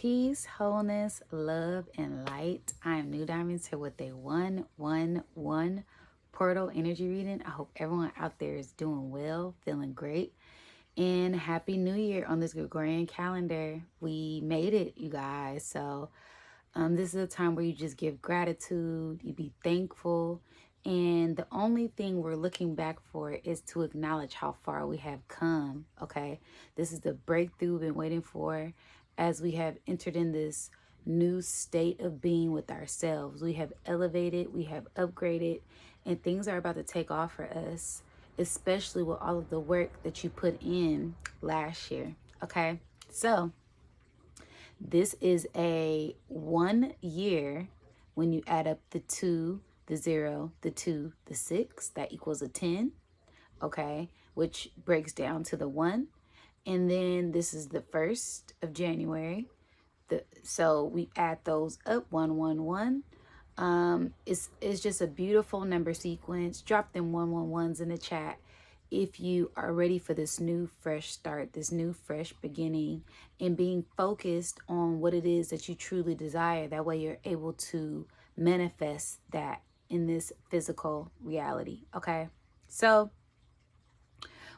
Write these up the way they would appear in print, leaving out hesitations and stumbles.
Peace, wholeness, love, and light. I am Nudiamonds here with a 111 portal energy reading. I hope everyone out there is doing well, feeling great, and Happy New Year on this Gregorian calendar. We made it, you guys. So this is a time where you just give gratitude, you be thankful, and the only thing we're looking back for is to acknowledge how far we have come, okay? This is the breakthrough we've been waiting for as we have entered in this new state of being with ourselves. We have elevated, we have upgraded, and things are about to take off for us, especially with all of the work that you put in last year, okay? So, this is a 1 year. When you add up the 2, the 0, the 2, the 6, that equals a 10, okay? Which breaks down to the 1. And then this is the 1st of January. So we add those up, 111. It's just a beautiful number sequence. Drop them 111s in the chat if you are ready for this new fresh start, this new fresh beginning, and being focused on what it is that you truly desire. That way you're able to manifest that in this physical reality. Okay, so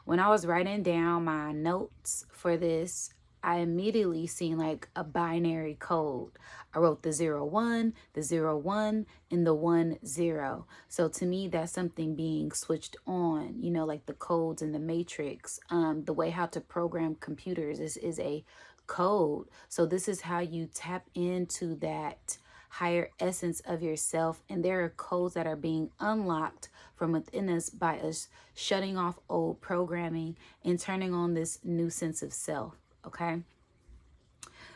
when I was writing down my notes for this, I immediately seen like a binary code. I wrote the 01, the 01, and the 10. So to me, that's something being switched on, you know, like the codes in the matrix. The way how to program computers is a code. So this is how you tap into that higher essence of yourself. And there are codes that are being unlocked from within us by us shutting off old programming and turning on this new sense of self. Okay.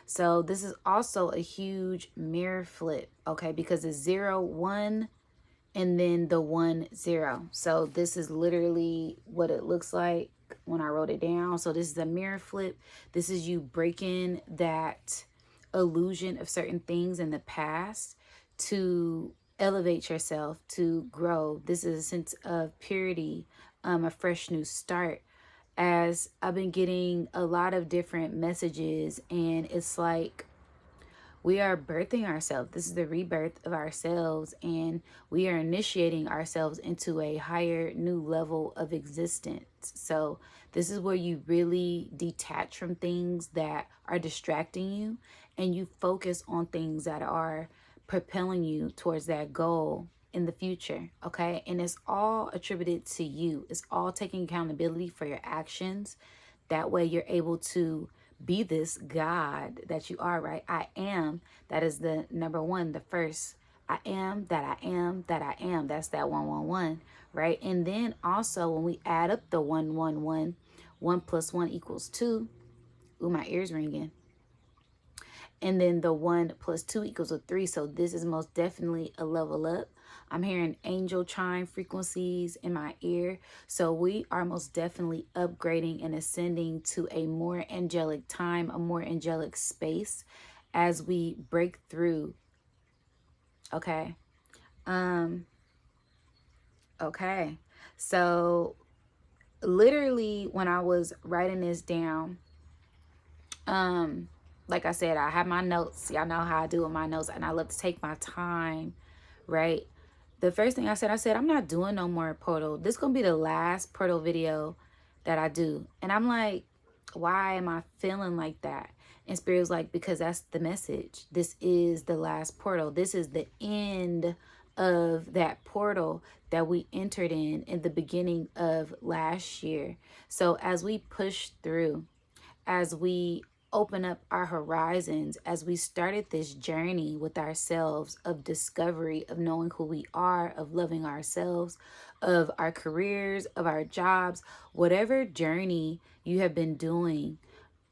So this is also a huge mirror flip. Okay. Because it's 0, 1, and then the 10. So this is literally what it looks like when I wrote it down. So this is a mirror flip. This is you breaking that illusion of certain things in the past to elevate yourself, to grow. This is a sense of purity, a fresh new start. As I've been getting a lot of different messages, and it's like we are birthing ourselves. This is the rebirth of ourselves, and we are initiating ourselves into a higher new level of existence. So this is where you really detach from things that are distracting you, and you focus on things that are propelling you towards that goal in the future. Okay. And it's all attributed to you. It's all taking accountability for your actions. That way you're able to be this God that you are, right? I am. That is the number one, the first. I am that I am that I am. That's that 111, right? And then also when we add up the 111, 1 plus 1 equals 2. Ooh, my ears ringing. And then the 1 plus 2 equals a 3. So this is most definitely a level up. I'm hearing angel chime frequencies in my ear. So we are most definitely upgrading and ascending to a more angelic time, a more angelic space as we break through. Okay. Okay. So literally when I was writing this down, like I said, I have my notes. Y'all know how I do with my notes, and I love to take my time, right? The first thing I said, I'm not doing no more portal. This is going to be the last portal video that I do. And I'm like, why am I feeling like that? And Spirit was like, because that's the message. This is the last portal. This is the end of that portal that we entered in the beginning of last year. So as we push through, as we open up our horizons, as we started this journey with ourselves of discovery, of knowing who we are, of loving ourselves, of our careers, of our jobs, whatever journey you have been doing,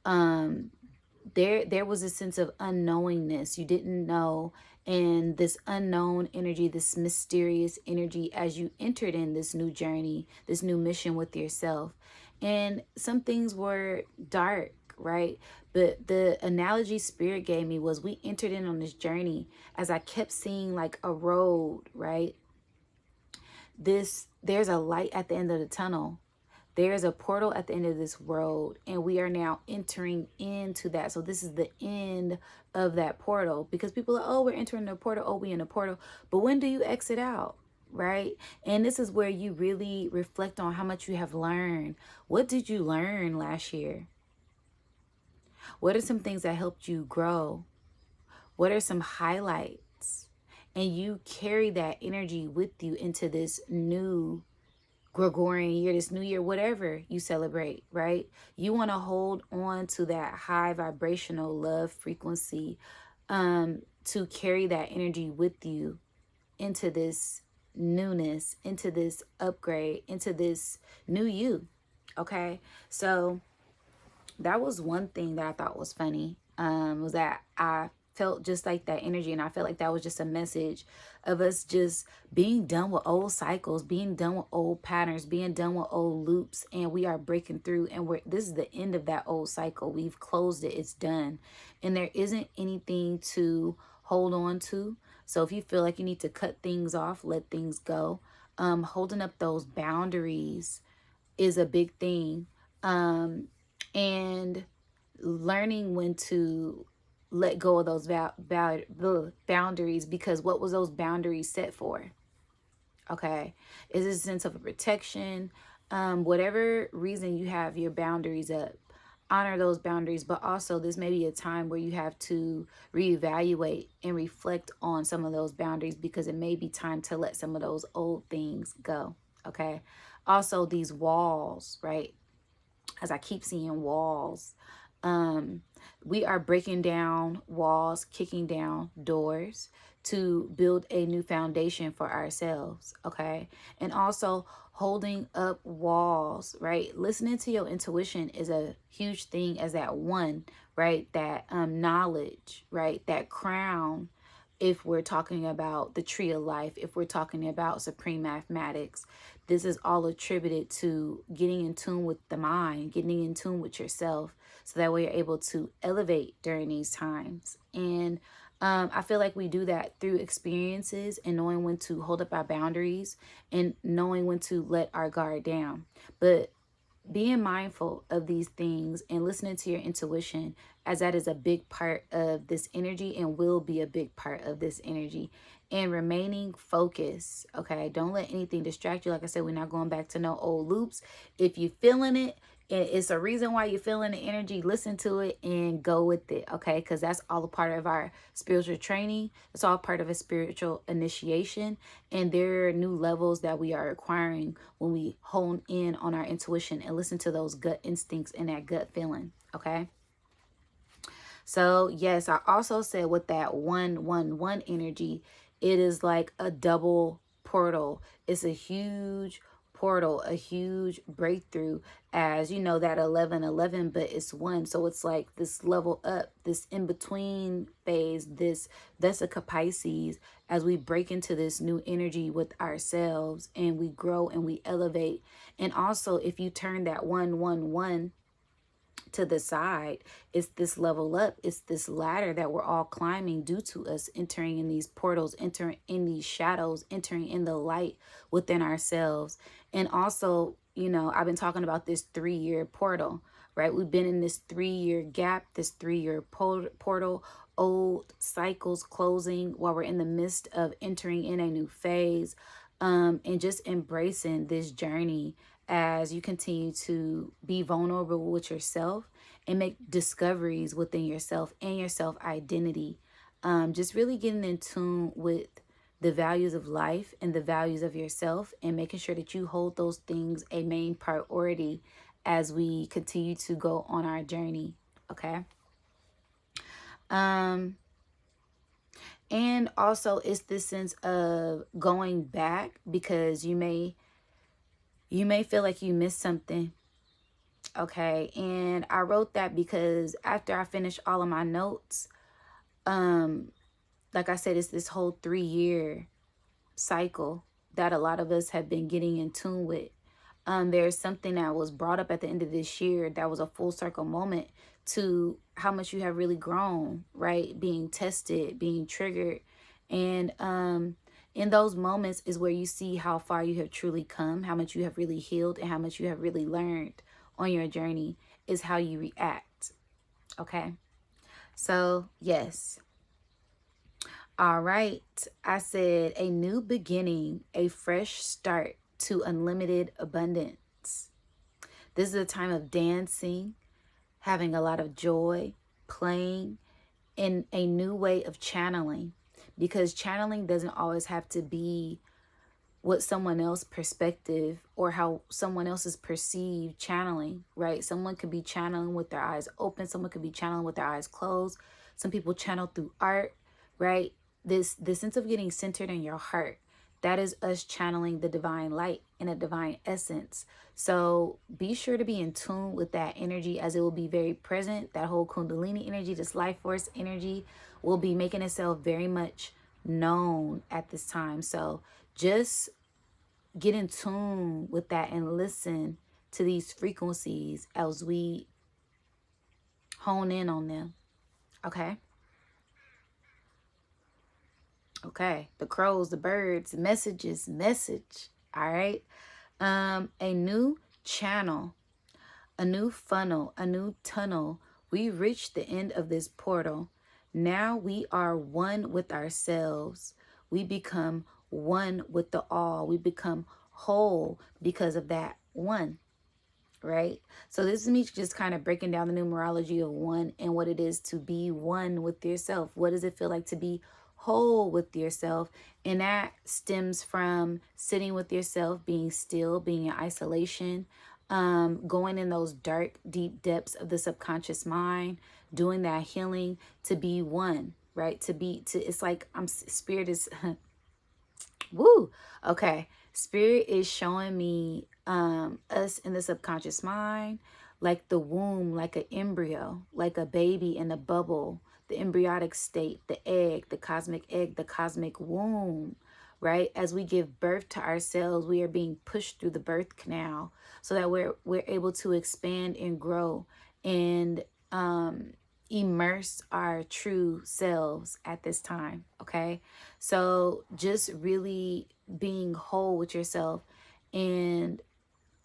there was a sense of unknowingness. You didn't know, and this unknown energy, this mysterious energy as you entered in this new journey, this new mission with yourself. And some things were dark, right? But the analogy Spirit gave me was we entered in on this journey as I kept seeing like a road, right? There's a light at the end of the tunnel. There is a portal at the end of this road, and we are now entering into that. So this is the end of that portal, because people are, oh, we're entering the portal, oh, we in the portal. But when do you exit out? Right? And this is where you really reflect on how much you have learned. What did you learn last year? What are some things that helped you grow? What are some highlights? And you carry that energy with you into this new Gregorian year, this new year, whatever you celebrate, right? You want to hold on to that high vibrational love frequency, to carry that energy with you into this newness, into this upgrade, into this new you. Okay. So that was one thing that I thought was funny, was that I felt just like that energy, and I felt like that was just a message of us just being done with old cycles, being done with old patterns, being done with old loops, and we are breaking through, and this is the end of that old cycle. We've closed it. It's done, and there isn't anything to hold on to. So if you feel like you need to cut things off, let things go. Holding up those boundaries is a big thing. And learning when to let go of those boundaries, because what was those boundaries set for? Okay. Is it a sense of a protection? Whatever reason you have your boundaries up, honor those boundaries. But also, this may be a time where you have to reevaluate and reflect on some of those boundaries, because it may be time to let some of those old things go. Okay. Also, these walls, right? As I keep seeing walls, we are breaking down walls, kicking down doors to build a new foundation for ourselves. Okay. And also holding up walls, right? Listening to your intuition is a huge thing, as that one, right? That knowledge, right? That crown. If we're talking about the tree of life, if we're talking about supreme mathematics, this is all attributed to getting in tune with the mind, getting in tune with yourself, so that way you're able to elevate during these times. And I feel like we do that through experiences, and knowing when to hold up our boundaries, and knowing when to let our guard down. But being mindful of these things and listening to your intuition, as that is a big part of this energy and will be a big part of this energy, and remaining focused. Okay, don't let anything distract you. Like I said, we're not going back to no old loops. If you're feeling it, it's a reason why you're feeling the energy, listen to it and go with it. Okay, because that's all a part of our spiritual training. It's all part of a spiritual initiation, and there are new levels that we are acquiring when we hone in on our intuition and listen to those gut instincts and that gut feeling. Okay. So yes, I also said with that 111 energy, it is like a double portal. It's a huge portal, a huge breakthrough, as you know, that 1111, but it's one. So it's like this level up, this in between phase, this Vesica Pisces, as we break into this new energy with ourselves, and we grow and we elevate. And also, if you turn that 111 to the side, it's this level up, it's this ladder that we're all climbing due to us entering in these portals, entering in these shadows, entering in the light within ourselves. And also, you know, I've been talking about this 3-year portal, right? We've been in this 3-year gap, this 3-year portal, old cycles closing while we're in the midst of entering in a new phase, and just embracing this journey as you continue to be vulnerable with yourself and make discoveries within yourself and your self identity. Just really getting in tune with the values of life and the values of yourself, and making sure that you hold those things a main priority as we continue to go on our journey. Okay. And also, it's this sense of going back, because you may feel like you missed something. Okay. And I wrote that because after I finished all of my notes, like I said, it's this whole 3-year cycle that a lot of us have been getting in tune with. There's something that was brought up at the end of this year that was a full circle moment to how much you have really grown, right? Being tested, being triggered, and In those moments is where you see how far you have truly come, how much you have really healed, and how much you have really learned on your journey is how you react. Okay. So, yes. All right. I said a new beginning, a fresh start to unlimited abundance. This is a time of dancing, having a lot of joy, playing, and a new way of channeling. Because channeling doesn't always have to be what someone else's perspective or how someone else is perceived channeling, right? Someone could be channeling with their eyes open. Someone could be channeling with their eyes closed. Some people channel through art, right? This sense of getting centered in your heart, that is us channeling the divine light and a divine essence. So be sure to be in tune with that energy, as it will be very present. That whole Kundalini energy, this life force energy, will be making itself very much known at this time. So just get in tune with that and listen to these frequencies as we hone in on them. Okay. Okay. The crows, the birds, messages, message. All right. A new channel, a new funnel, a new tunnel. We reached the end of this portal. Now we are one with ourselves. We become one with the all. We become whole because of that one. Right? So this is me just kind of breaking down the numerology of one and what it is to be one with yourself. What does it feel like to be whole with yourself? And that stems from sitting with yourself, being still, being in isolation, going in those dark, deep depths of the subconscious mind, doing that healing to be one, right? It's like spirit is woo. Okay. Spirit is showing me us in the subconscious mind, like the womb, like an embryo, like a baby in a bubble, the embryonic state, the cosmic egg, the cosmic womb, right? As we give birth to ourselves, we are being pushed through the birth canal so that we're able to expand and grow and immerse our true selves at this time. Okay. So just really being whole with yourself and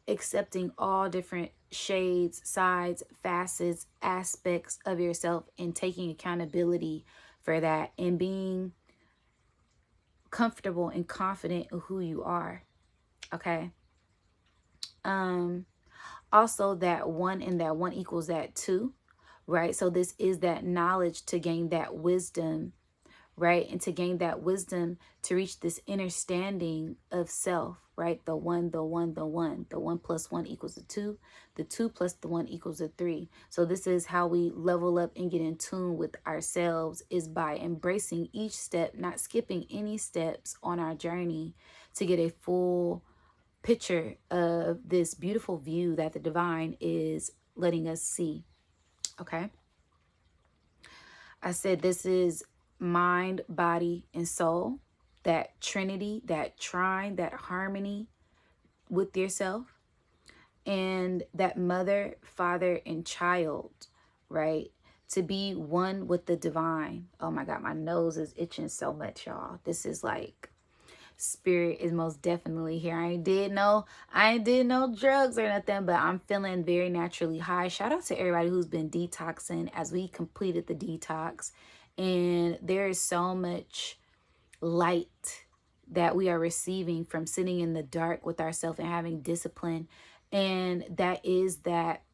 accepting all different shades, sides, facets, aspects of yourself and taking accountability for that and being comfortable and confident in who you are. Okay. Also that one and that one equals that two, right? So this is that knowledge to gain that wisdom, right? And to gain that wisdom to reach this understanding of self, right? The one, the one, the one. The 1 plus 1 equals the 2. The 2 plus the 1 equals the 3. So this is how we level up and get in tune with ourselves, is by embracing each step, not skipping any steps on our journey to get a full picture of this beautiful view that the divine is letting us see. Okay. I said this is mind, body, and soul. That trinity, that trine, that harmony with yourself. And that mother, father, and child, right? To be one with the divine. Oh my God, my nose is itching so much, y'all. This is like, spirit is most definitely here. I ain't did no drugs or nothing, but I'm feeling very naturally high. Shout out to everybody who's been detoxing as we completed the detox. And there is so much light that we are receiving from sitting in the dark with ourselves and having discipline. And that is that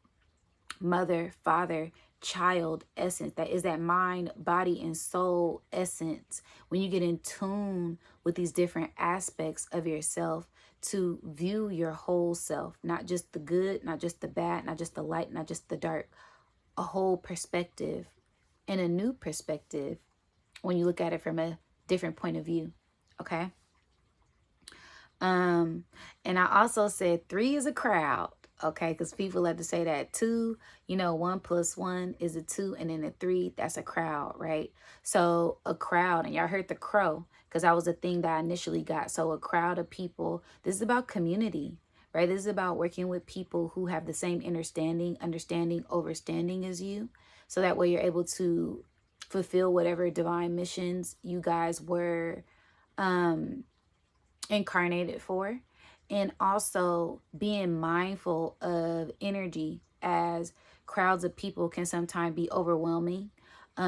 mother, father, child essence. That is that mind, body, and soul essence. When you get in tune with these different aspects of yourself to view your whole self, not just the good, not just the bad, not just the light, not just the dark, a whole perspective and a new perspective when you look at it from a different point of view. Okay. And I also said 3 is a crowd. Okay, because people like to say that 2, 1 plus 1 is a 2, and then a 3, that's a crowd, right? So a crowd, and y'all heard the crow, because that was the thing that I initially got. So a crowd of people, this is about community, right? This is about working with people who have the same understanding, overstanding as you. So that way you're able to fulfill whatever divine missions you guys were incarnated for, and also being mindful of energy, as crowds of people can sometimes be overwhelming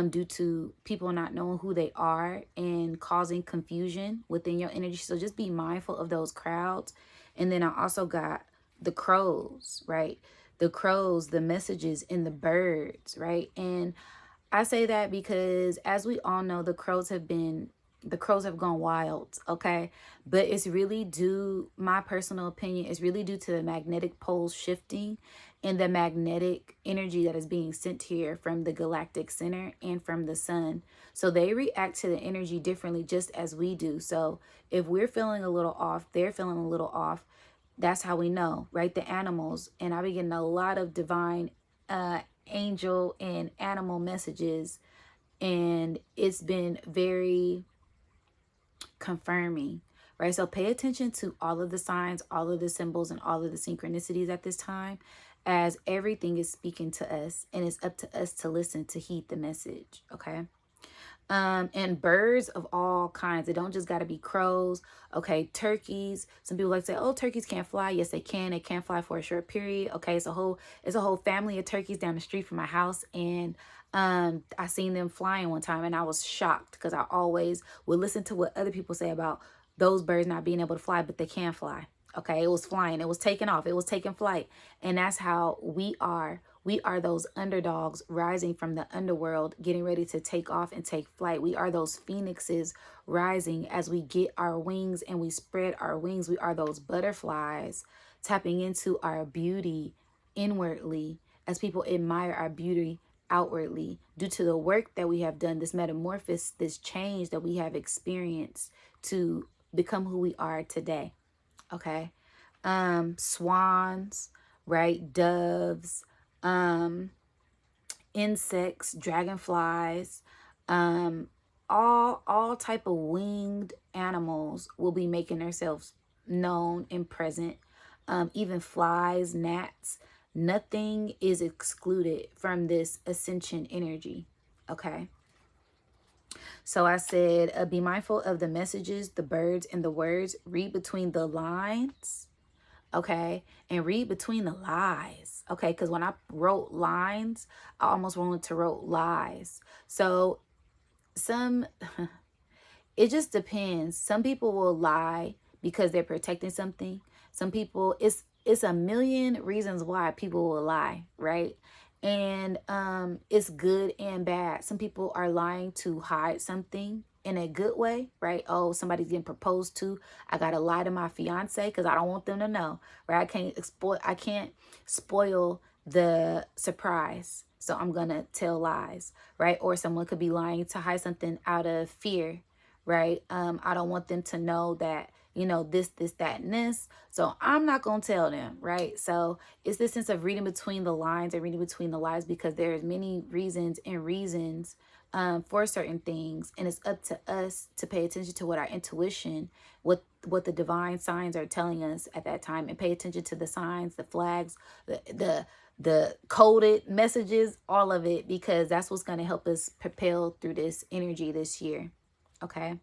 due to people not knowing who they are and causing confusion within your energy. So just be mindful of those crowds. And then I also got the crows, right? The crows, the messages, and the birds, right? And I say that because, as we all know, the crows have gone wild, okay? But it's really due, my personal opinion, it's really due to the magnetic poles shifting and the magnetic energy that is being sent here from the galactic center and from the sun. So they react to the energy differently, just as we do. So if we're feeling a little off, they're feeling a little off. That's how we know, right? The animals, and I've been getting a lot of divine angel and animal messages, and it's been very confirming, right? So pay attention to all of the signs, all of the symbols, and all of the synchronicities at this time, as everything is speaking to us, and it's up to us to listen, to heed the message, okay? And birds of all kinds. It don't just got to be crows. Okay, turkeys. Some people like to say, oh, turkeys can't fly. Yes, they can. They can fly for a short period. Okay, it's a whole family of turkeys down the street from my house, and I seen them flying one time, and I was shocked because I always would listen to what other people say about those birds not being able to fly, but they can fly. Okay, it was flying. It was taking off. It was taking flight, and that's how we are. We are those underdogs rising from the underworld, getting ready to take off and take flight. We are those phoenixes rising as we get our wings and we spread our wings. We are those butterflies tapping into our beauty inwardly, as people admire our beauty outwardly due to the work that we have done, this metamorphosis, this change that we have experienced to become who we are today. Okay. Swans, right? Doves, insects, dragonflies, um, all type of winged animals will be making themselves known and present. Even flies, gnats, nothing is excluded from this ascension energy. Okay. So I said, be mindful of the messages, the birds, and the words. Read between the lines, okay? And read between the lies, okay? Because when I wrote lines, I almost wanted to wrote lies. So some, it just depends. Some people will lie because they're protecting something. Some people, it's a million reasons why people will lie, right? And it's good and bad. Some people are lying to hide something in a good way, right? Oh, somebody's getting proposed to. I gotta lie to my fiance because I don't want them to know, right? I can't spoil the surprise. So I'm gonna tell lies, right? Or someone could be lying to hide something out of fear, right? I don't want them to know that, this, that, and this. So I'm not going to tell them, right? So it's this sense of reading between the lines and reading between the lies, because there's many reasons for certain things. And it's up to us to pay attention to what our intuition, what the divine signs are telling us at that time, and pay attention to the signs, the flags, the coded messages, all of it, because that's what's going to help us propel through this energy this year. Okay.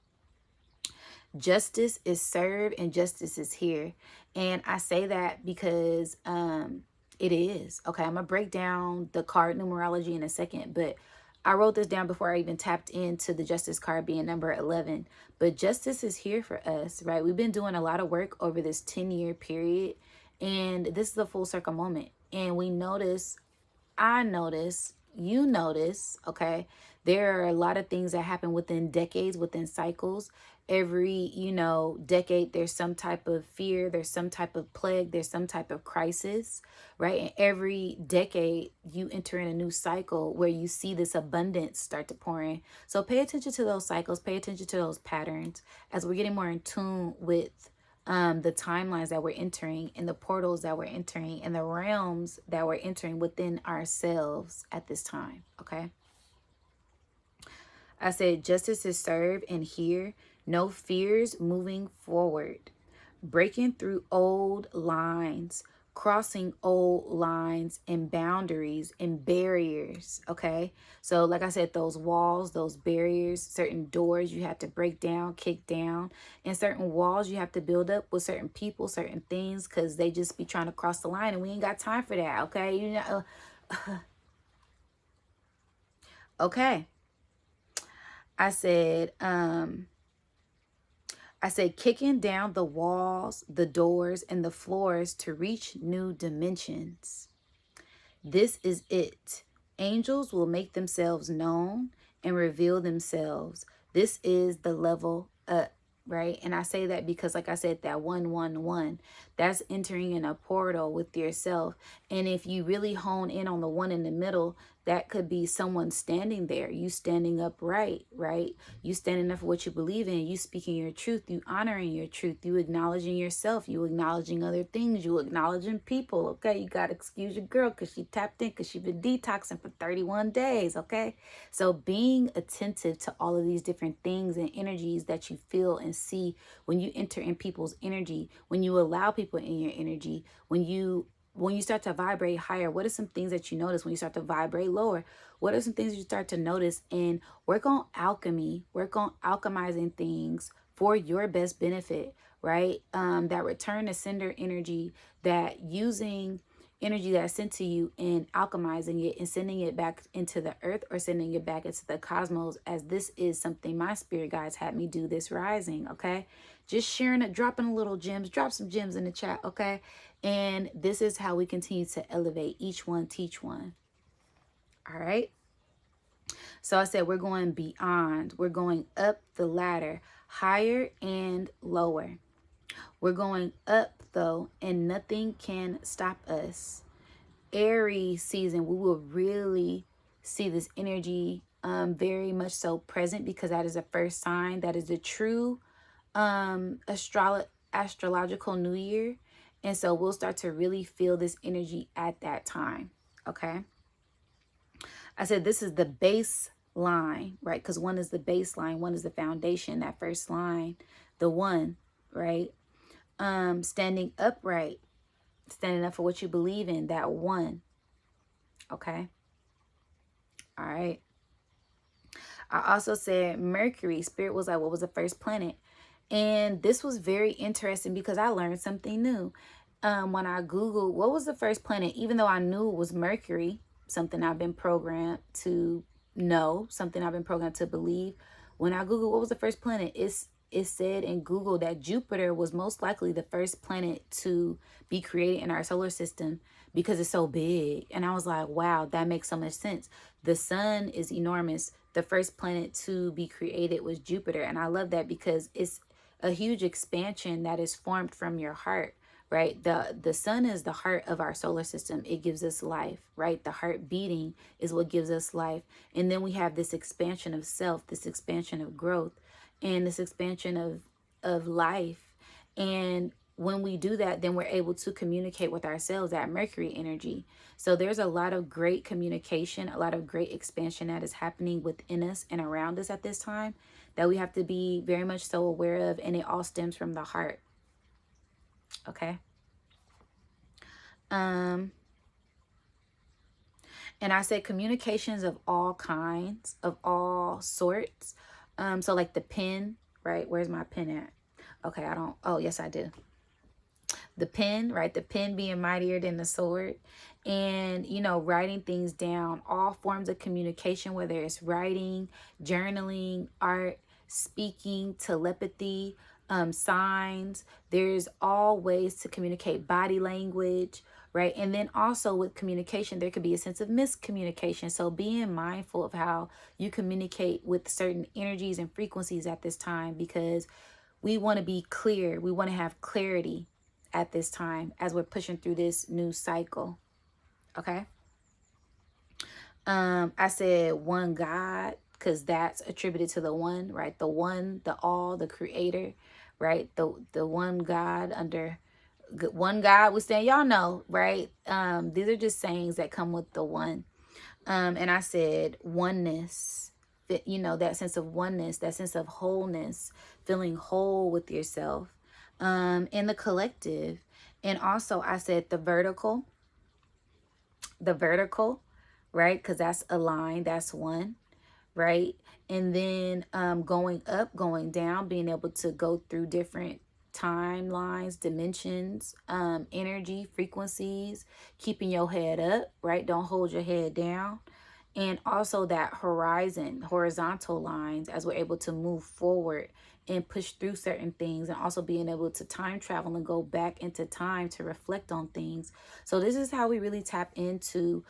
Justice is served and justice is here. And I say that because it is. Okay, I'm going to break down the card numerology in a second, but I wrote this down before I even tapped into the justice card being number 11. But justice is here for us, right? We've been doing a lot of work over this 10-year period, and this is a full circle moment. And we notice, I notice, you notice, okay, there are a lot of things that happen within decades, within cycles. Every, decade, there's some type of fear, there's some type of plague, there's some type of crisis, right? And every decade, you enter in a new cycle where you see this abundance start to pour in. So pay attention to those cycles, pay attention to those patterns as we're getting more in tune with the timelines that we're entering, and the portals that we're entering, and the realms that we're entering within ourselves at this time. Okay. I said justice is served and here. No fears moving forward. Breaking through old lines. crossing old lines and boundaries and barriers, okay? So like I said, those walls, those barriers, certain doors you have to break down, kick down, and certain walls you have to build up with certain people, certain things, because they just be trying to cross the line, and we ain't got time for that, okay? You know, okay. I said kicking down the walls, the doors, and the floors to reach new dimensions. This is it. Angels will make themselves known and reveal themselves. This is the level up, right? And I say that because, like I said, that 111, that's entering in a portal with yourself. And if you really hone in on the one in the middle, that could be someone standing there, you standing upright, right? You standing up for what you believe in, you speaking your truth, you honoring your truth, you acknowledging yourself, you acknowledging other things, you acknowledging people, okay? You got to excuse your girl because she tapped in because she been detoxing for 31 days, okay? So being attentive to all of these different things and energies that you feel and see when you enter in people's energy, when you allow people in your energy, when you start to vibrate higher, what are some things that you notice when you start to vibrate lower? What are some things you start to notice? And work on alchemy, work on alchemizing things for your best benefit, right? That return to sender energy, that using energy that's sent to you and alchemizing it and sending it back into the earth or sending it back into the cosmos, as this is something my spirit guides had me do this rising, okay? Just sharing it, dropping little gems, drop some gems in the chat, okay? And this is how we continue to elevate, each one teach one. All right. So I said we're going beyond. We're going up the ladder, higher and lower. We're going up though, and nothing can stop us. Aries season, we will really see this energy very much so present, because that is the first sign. That is the true astrological new year. And so we'll start to really feel this energy at that time. Okay. I said this is the baseline, right? Because one is the baseline, one is the foundation, that first line, the one, right? Standing upright, standing up for what you believe in, that one. Okay. All right. I also said Mercury. Spirit was like, what was the first planet? And this was very interesting because I learned something new. When I Googled what was the first planet, even though I knew it was Mercury, something I've been programmed to know, something I've been programmed to believe. When I Googled what was the first planet, it said in Google that Jupiter was most likely the first planet to be created in our solar system because it's so big. And I was like, wow, that makes so much sense. The sun is enormous. The first planet to be created was Jupiter. And I love that because it's a huge expansion that is formed from your heart, right? The sun is the heart of our solar system. It gives us life, right? The heart beating is what gives us life. And then we have this expansion of self, this expansion of growth, and this expansion of life. And when we do that, then we're able to communicate with ourselves, that Mercury energy. So there's a lot of great communication, a lot of great expansion that is happening within us and around us at this time that we have to be very much so aware of. And it all stems from the heart. Okay. And I said communications of all kinds, of all sorts. So like the pen, right? Where's my pen at? Okay, I don't. Oh, yes, I do. The pen, right? The pen being mightier than the sword. And, you know, writing things down, all forms of communication, whether it's writing, journaling, art, speaking, telepathy, signs. There's all ways to communicate, body language, right? And then also with communication, there could be a sense of miscommunication. So being mindful of how you communicate with certain energies and frequencies at this time, because we want to be clear. We want to have clarity at this time as we're pushing through this new cycle. Okay. I said one God because that's attributed to the one, right? The one, the all, the creator, right? The one God under one God we stand. Y'all know, right? These are just sayings that come with the one. And I said oneness, you know, that sense of oneness, that sense of wholeness, feeling whole with yourself, in the collective. And also I said the vertical, right? Because that's a line, that's one, right? And then going up, going down, being able to go through different timelines, dimensions, energy, frequencies, keeping your head up, right? Don't hold your head down. And also that horizontal lines, as we're able to move forward and push through certain things, and also being able to time travel and go back into time to reflect on things. So this is how we really tap into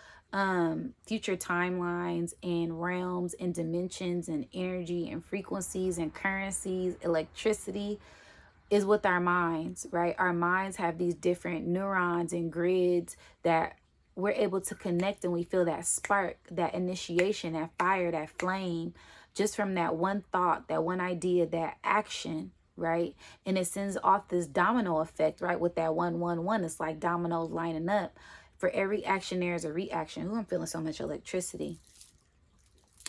future timelines and realms and dimensions and energy and frequencies and currencies, electricity, is with our minds, right? Our minds have these different neurons and grids that we're able to connect, and we feel that spark, that initiation, that fire, that flame, just from that one thought, that one idea, that action, right? And it sends off this domino effect, right? With that 111, it's like dominoes lining up. For every action, there's a reaction. Ooh, I'm feeling so much electricity.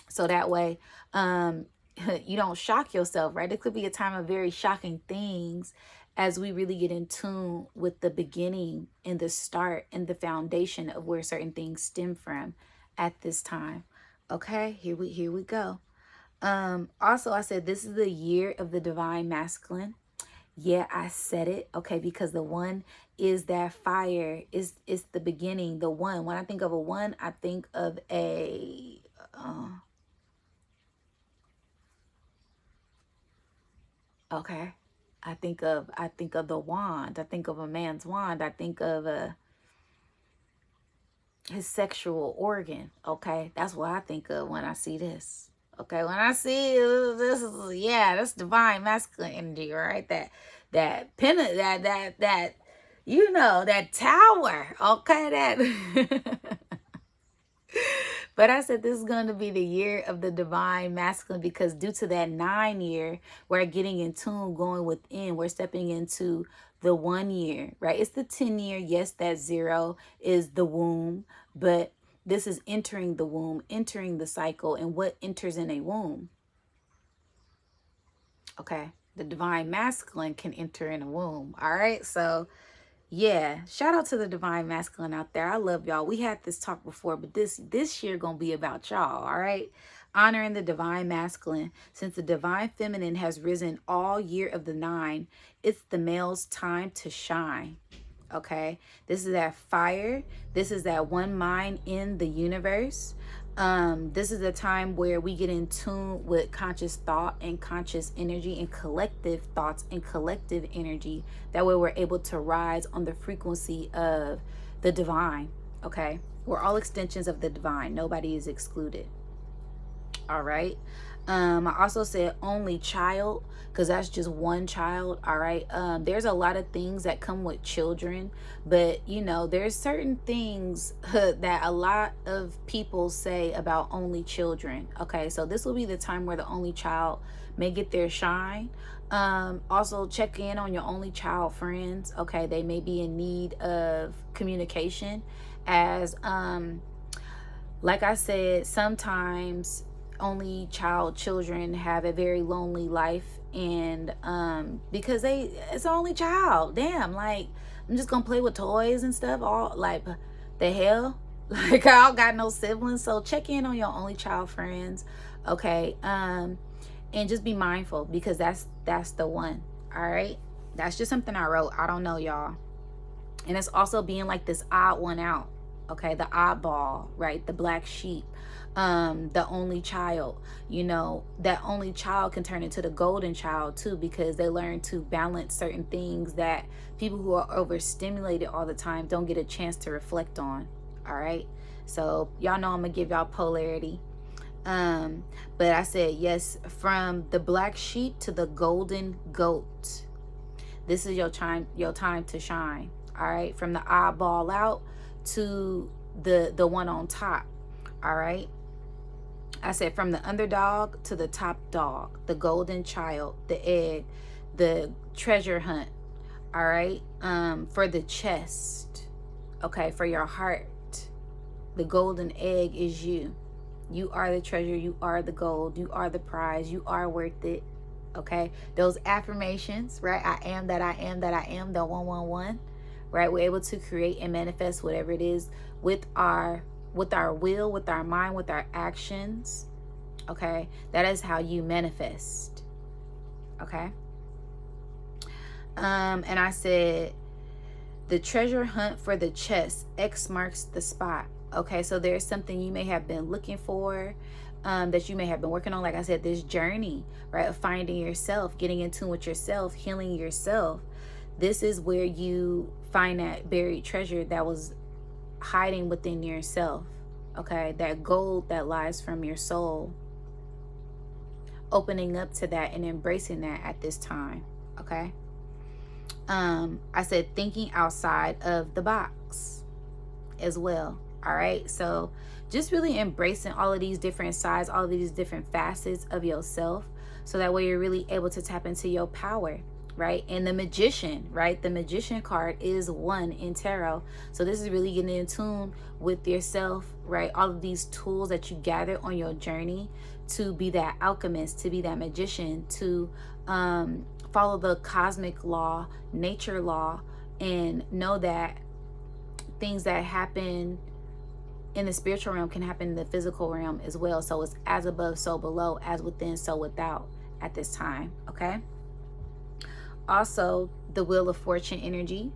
So that way, you don't shock yourself, right? It could be a time of very shocking things as we really get in tune with the beginning and the start and the foundation of where certain things stem from at this time. Okay, here we go. Also I said this is the year of the divine masculine. Yeah, I said it. Okay, because the one is that fire. Is the beginning. The one. When I think of a one, I think of a okay. I think of the wand. I think of a man's wand. I think of his sexual organ. Okay, that's what I think of when I see this. Okay, when I see this is, yeah, that's divine masculine energy, right? That pin that that tower. Okay, that But I said this is going to be the year of the divine masculine, because due to that 9 year, we're getting in tune, going within, we're stepping into the 1 year, right? It's the 10 year. Yes, that 0 is the womb, but this is entering the womb, entering the cycle, and what enters in a womb. Okay. The divine masculine can enter in a womb. All right. So yeah, shout out to the divine masculine out there. I love y'all. We had this talk before, but this year gonna be about y'all, all right? Honoring the divine masculine. Since the divine feminine has risen all year of the 9, it's the male's time to shine. Okay, this is that fire. This is that one mind in the universe. This is a time where we get in tune with conscious thought and conscious energy and collective thoughts and collective energy. That way we're able to rise on the frequency of the divine. Okay, we're all extensions of the divine. Nobody is excluded. All right. I also said only child, because that's just one child. All right. There's a lot of things that come with children, but there's certain things that a lot of people say about only children. Okay, so this will be the time where the only child may get their shine. Also check in on your only child friends. Okay, they may be in need of communication, as like I said, sometimes only children have a very lonely life, and because it's only child. Damn, like I'm just gonna play with toys and stuff. All like the hell, like I don't got no siblings. So check in on your only child friends, okay? And just be mindful, because that's the one. All right, that's just something I wrote. I don't know, y'all. And it's also being like this odd one out. Okay, the oddball, right? The black sheep, the only child. That only child can turn into the golden child too, because they learn to balance certain things that people who are overstimulated all the time don't get a chance to reflect on. All right, so y'all know I'm gonna give y'all polarity. But I said yes, from the black sheep to the golden goat. This is your time to shine. All right, from the oddball out to the one on top. All right, I said from the underdog to the top dog, the golden child, the egg, the treasure hunt. All right, for the chest. Okay, for your heart, the golden egg is you. You are the treasure. You are the gold. You are the prize. You are worth it. Okay, those affirmations, right? I am that I am that I am, the 111, right? We're able to create and manifest whatever it is with our will, with our mind, with our actions. Okay, that is how you manifest. Okay. And I said the treasure hunt for the chest, X marks the spot. Okay, so there's something you may have been looking for, that you may have been working on. Like I said, this journey, right, of finding yourself, getting in tune with yourself, healing yourself. This is where you find that buried treasure that was hiding within yourself. Okay, that gold that lies from your soul, opening up to that and embracing that at this time. Okay. I said thinking outside of the box as well. All right. So just really embracing all of these different sides, all of these different facets of yourself. So that way you're really able to tap into your power. Right. And the magician, right? The magician card is 1 in tarot. So this is really getting in tune with yourself, right? All of these tools that you gather on your journey to be that alchemist, to be that magician, to follow the cosmic law, nature law, and know that things that happen in the spiritual realm can happen in the physical realm as well. So it's as above, so below, as within, so without at this time. Okay. Also, the Wheel of Fortune energy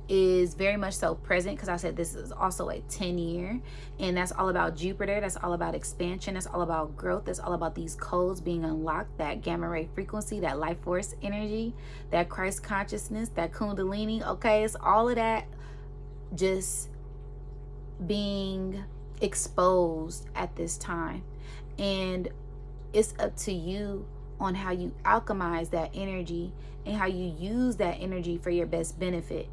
is very much so present, because I said this is also a 10-year, and that's all about Jupiter. That's all about expansion. That's all about growth. That's all about these codes being unlocked, that gamma ray frequency, that life force energy, that Christ consciousness, that kundalini. Okay, it's all of that just being exposed at this time, and it's up to you on how you alchemize that energy and how you use that energy for your best benefit.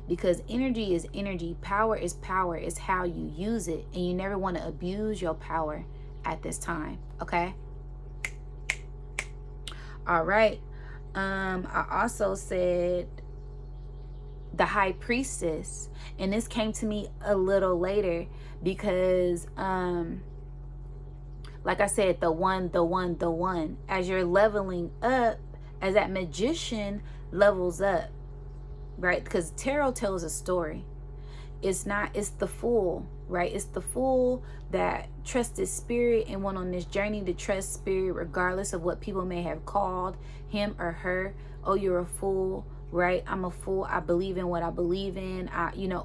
Because energy is energy, power is power, it's how you use it, and you never want to abuse your power at this time. Okay. All right. I also said the High Priestess, and this came to me a little later because like I said, the one, as you're leveling up, as that magician levels up, right? Because tarot tells a story. It's the fool, right? It's the fool that trusted spirit and went on this journey to trust spirit regardless of what people may have called him or her. Oh, you're a fool, right? I'm a fool. I believe in what I believe in.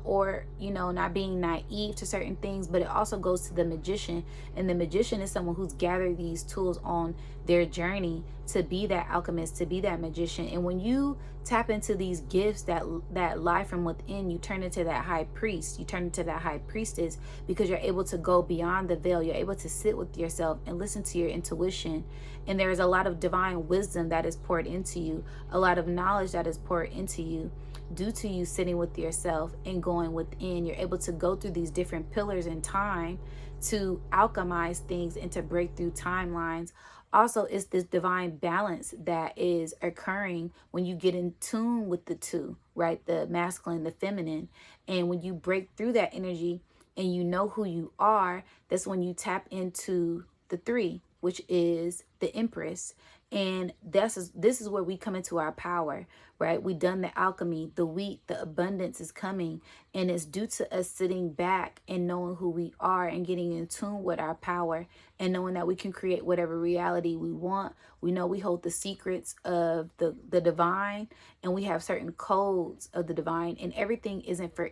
Or not being naive to certain things. But it also goes to the magician, and the magician is someone who's gathered these tools on their journey to be that alchemist, to be that magician. And when you tap into these gifts that lie from within, you turn into that high priest, you turn into that high priestess, because you're able to go beyond the veil. You're able to sit with yourself and listen to your intuition, and there is a lot of divine wisdom that is poured into you, a lot of knowledge that is poured into you due to you sitting with yourself and going within. You're able to go through these different pillars in time to alchemize things and to break through timelines. Also, it's this divine balance that is occurring when you get in tune with the two, right? The masculine, the feminine. And when you break through that energy and you know who you are, that's when you tap into the 3, which is the Empress. And this is where we come into our power, right? We done the alchemy, the wheat, the abundance is coming. And it's due to us sitting back and knowing who we are and getting in tune with our power and knowing that we can create whatever reality we want. We know we hold the secrets of the divine, and we have certain codes of the divine, and everything isn't for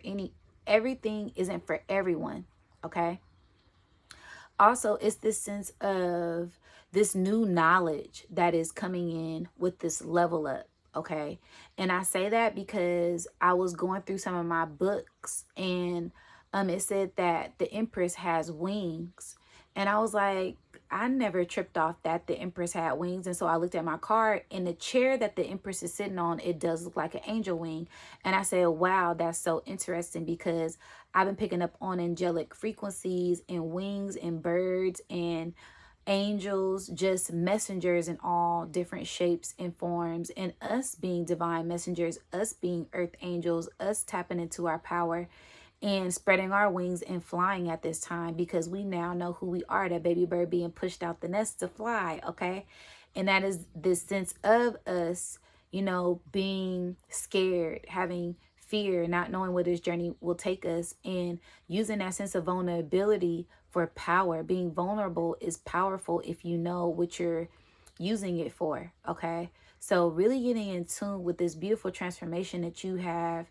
everyone. Okay. Also, it's this sense of this new knowledge that is coming in with this level up. Okay. And I say that because I was going through some of my books, and it said that the Empress has wings. And I was like, I never tripped off that the Empress had wings. And so I looked at my card, and the chair that the Empress is sitting on, it does look like an angel wing. And I said, wow, that's so interesting, because I've been picking up on angelic frequencies and wings and birds and angels, just messengers in all different shapes and forms, and us being divine messengers, us being earth angels, us tapping into our power and spreading our wings and flying at this time, because we now know who we are, that baby bird being pushed out the nest to fly. Okay. And that is this sense of us, being scared, having fear, not knowing where this journey will take us, and using that sense of vulnerability for power. Being vulnerable is powerful if you know what you're using it for, okay? So really getting in tune with this beautiful transformation that you have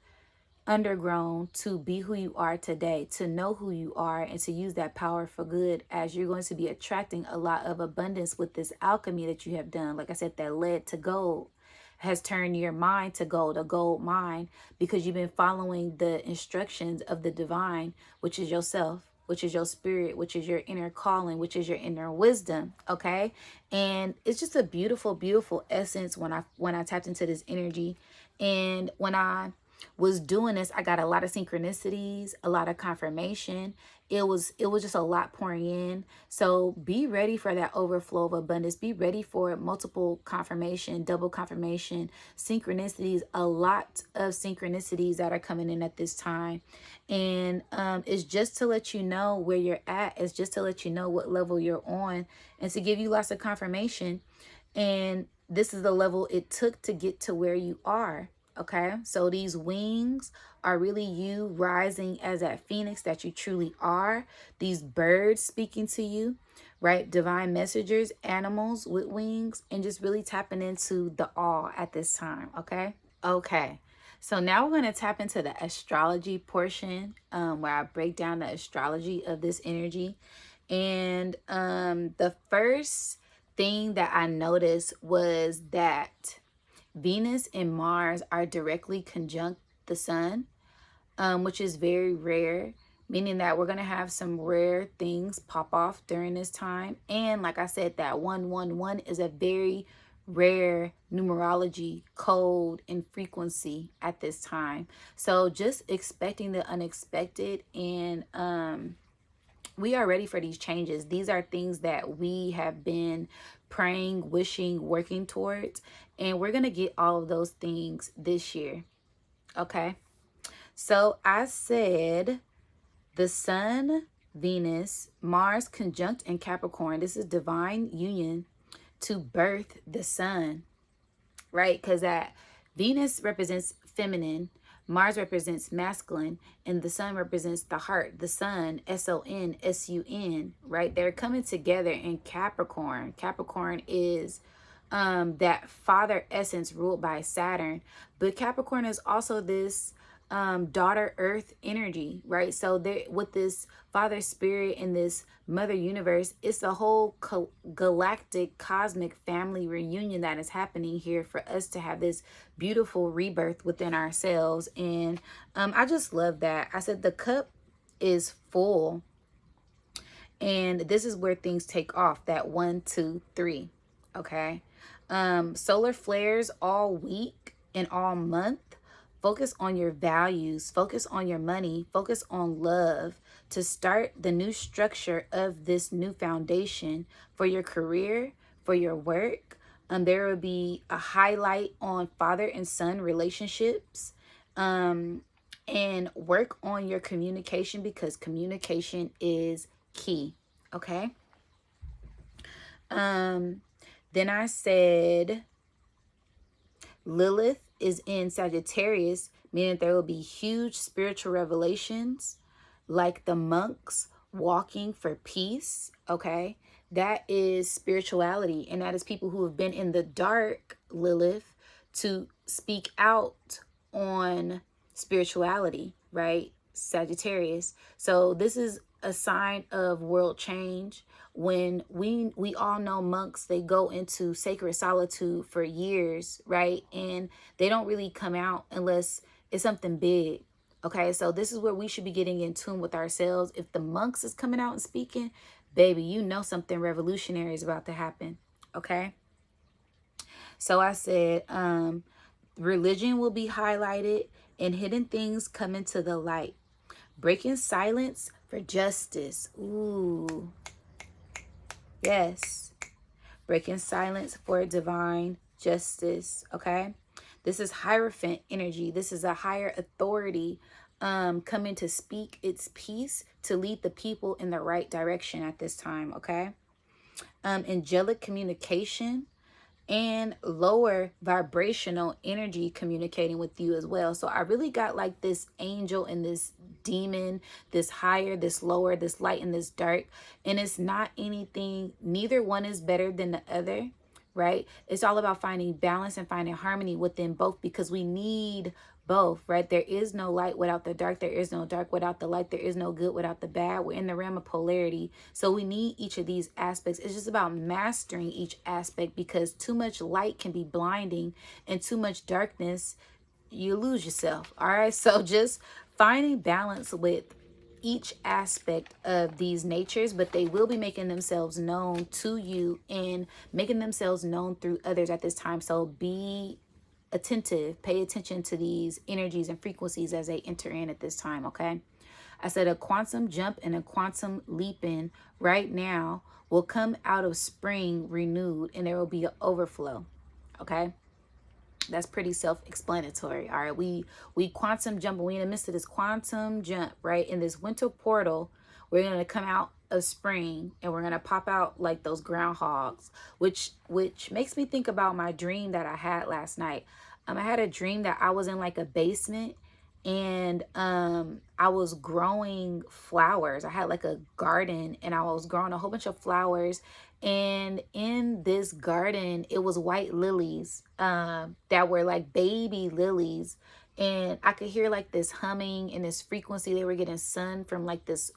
undergrown to be who you are today, to know who you are, and to use that power for good, as you're going to be attracting a lot of abundance with this alchemy that you have done. Like I said, that led to gold, has turned your mind to gold, a gold mind, because you've been following the instructions of the divine, which is yourself, which is your spirit, which is your inner calling, which is your inner wisdom. Okay. And it's just a beautiful, beautiful essence when I tapped into this energy. And when I was doing this, I got a lot of synchronicities, a lot of confirmation. It was just a lot pouring in. So be ready for that overflow of abundance. Be ready for multiple confirmation, double confirmation, synchronicities, a lot of synchronicities that are coming in at this time. And it's just to let you know where you're at. It's just to let you know what level you're on, and to give you lots of confirmation. And this is the level it took to get to where you are. Okay, so these wings are really you rising as that phoenix that you truly are. These birds speaking to you, right? Divine messengers, animals with wings, and just really tapping into the awe at this time. Okay. Okay. So now we're going to tap into the astrology portion, where I break down the astrology of this energy. And the first thing that I noticed was that Venus and Mars are directly conjunct the sun, which is very rare, meaning that we're going to have some rare things pop off during this time. And like I said, that 111 is a very rare numerology code and frequency at this time. So just expecting the unexpected, and we are ready for these changes. These are things that we have been praying, wishing, working towards, and we're going to get all of those things this year. Okay. So I said the sun, Venus, Mars conjunct in Capricorn. This is divine union to birth the sun, right? Because that Venus represents feminine, Mars represents masculine, and the sun represents the heart. The sun, S-O-N, S-U-N, right? They're coming together in Capricorn. Capricorn is that father essence ruled by Saturn. But Capricorn is also this daughter earth energy, right? So there, with this father spirit and this mother universe, it's a whole galactic cosmic family reunion that is happening here for us to have this beautiful rebirth within ourselves. And I just love that. I said the cup is full, and this is where things take off. That 1, 2, 3. Okay. Solar flares all week and all month. Focus on your values, focus on your money, focus on love to start the new structure of this new foundation for your career, for your work. There will be a highlight on father and son relationships, and work on your communication, because communication is key. Okay. Then I said Lilith is in Sagittarius, meaning there will be huge spiritual revelations, like the monks walking for peace. Okay. That is spirituality, and that is people who have been in the dark, Lilith, to speak out on spirituality, right? Sagittarius. So this is a sign of world change. When we all know monks, they go into sacred solitude for years, right? And they don't really come out unless it's something big. Okay, so this is where we should be getting in tune with ourselves. If the monks is coming out and speaking, baby, you know something revolutionary is about to happen. Okay. So I said religion will be highlighted, and hidden things come into the light. Breaking silence for justice. Ooh. Yes. Breaking silence for divine justice. Okay. This is Hierophant energy. This is a higher authority coming to speak its piece, to lead the people in the right direction at this time. Okay. Angelic communication and lower vibrational energy communicating with you as well. So I really got like this angel and this demon, this higher, this lower, this light and this dark. And it's not anything, neither one is better than the other, right? It's all about finding balance and finding harmony within both, because we need both, right? There is no light without the dark. There is no dark without the light. There is no good without the bad. We're in the realm of polarity. So we need each of these aspects. It's just about mastering each aspect, because too much light can be blinding, and too much darkness, you lose yourself. All right. So just finding balance with each aspect of these natures, but they will be making themselves known to you and making themselves known through others at this time. So be attentive, pay attention to these energies and frequencies as they enter in at this time. Okay. I said a quantum jump and a quantum leaping right now will come out of spring renewed, and there will be an overflow. Okay. That's pretty self-explanatory. All right, we quantum jump, and we in the midst of this quantum jump, right? In this winter portal, we're gonna come out of spring, and we're gonna pop out like those groundhogs, which makes me think about my dream that I had last night. I had a dream that I was in like a basement, and I was growing flowers. I had like a garden, and I was growing a whole bunch of flowers, and in this garden it was white lilies that were like baby lilies, and I could hear like this humming and this frequency. They were getting sun from like this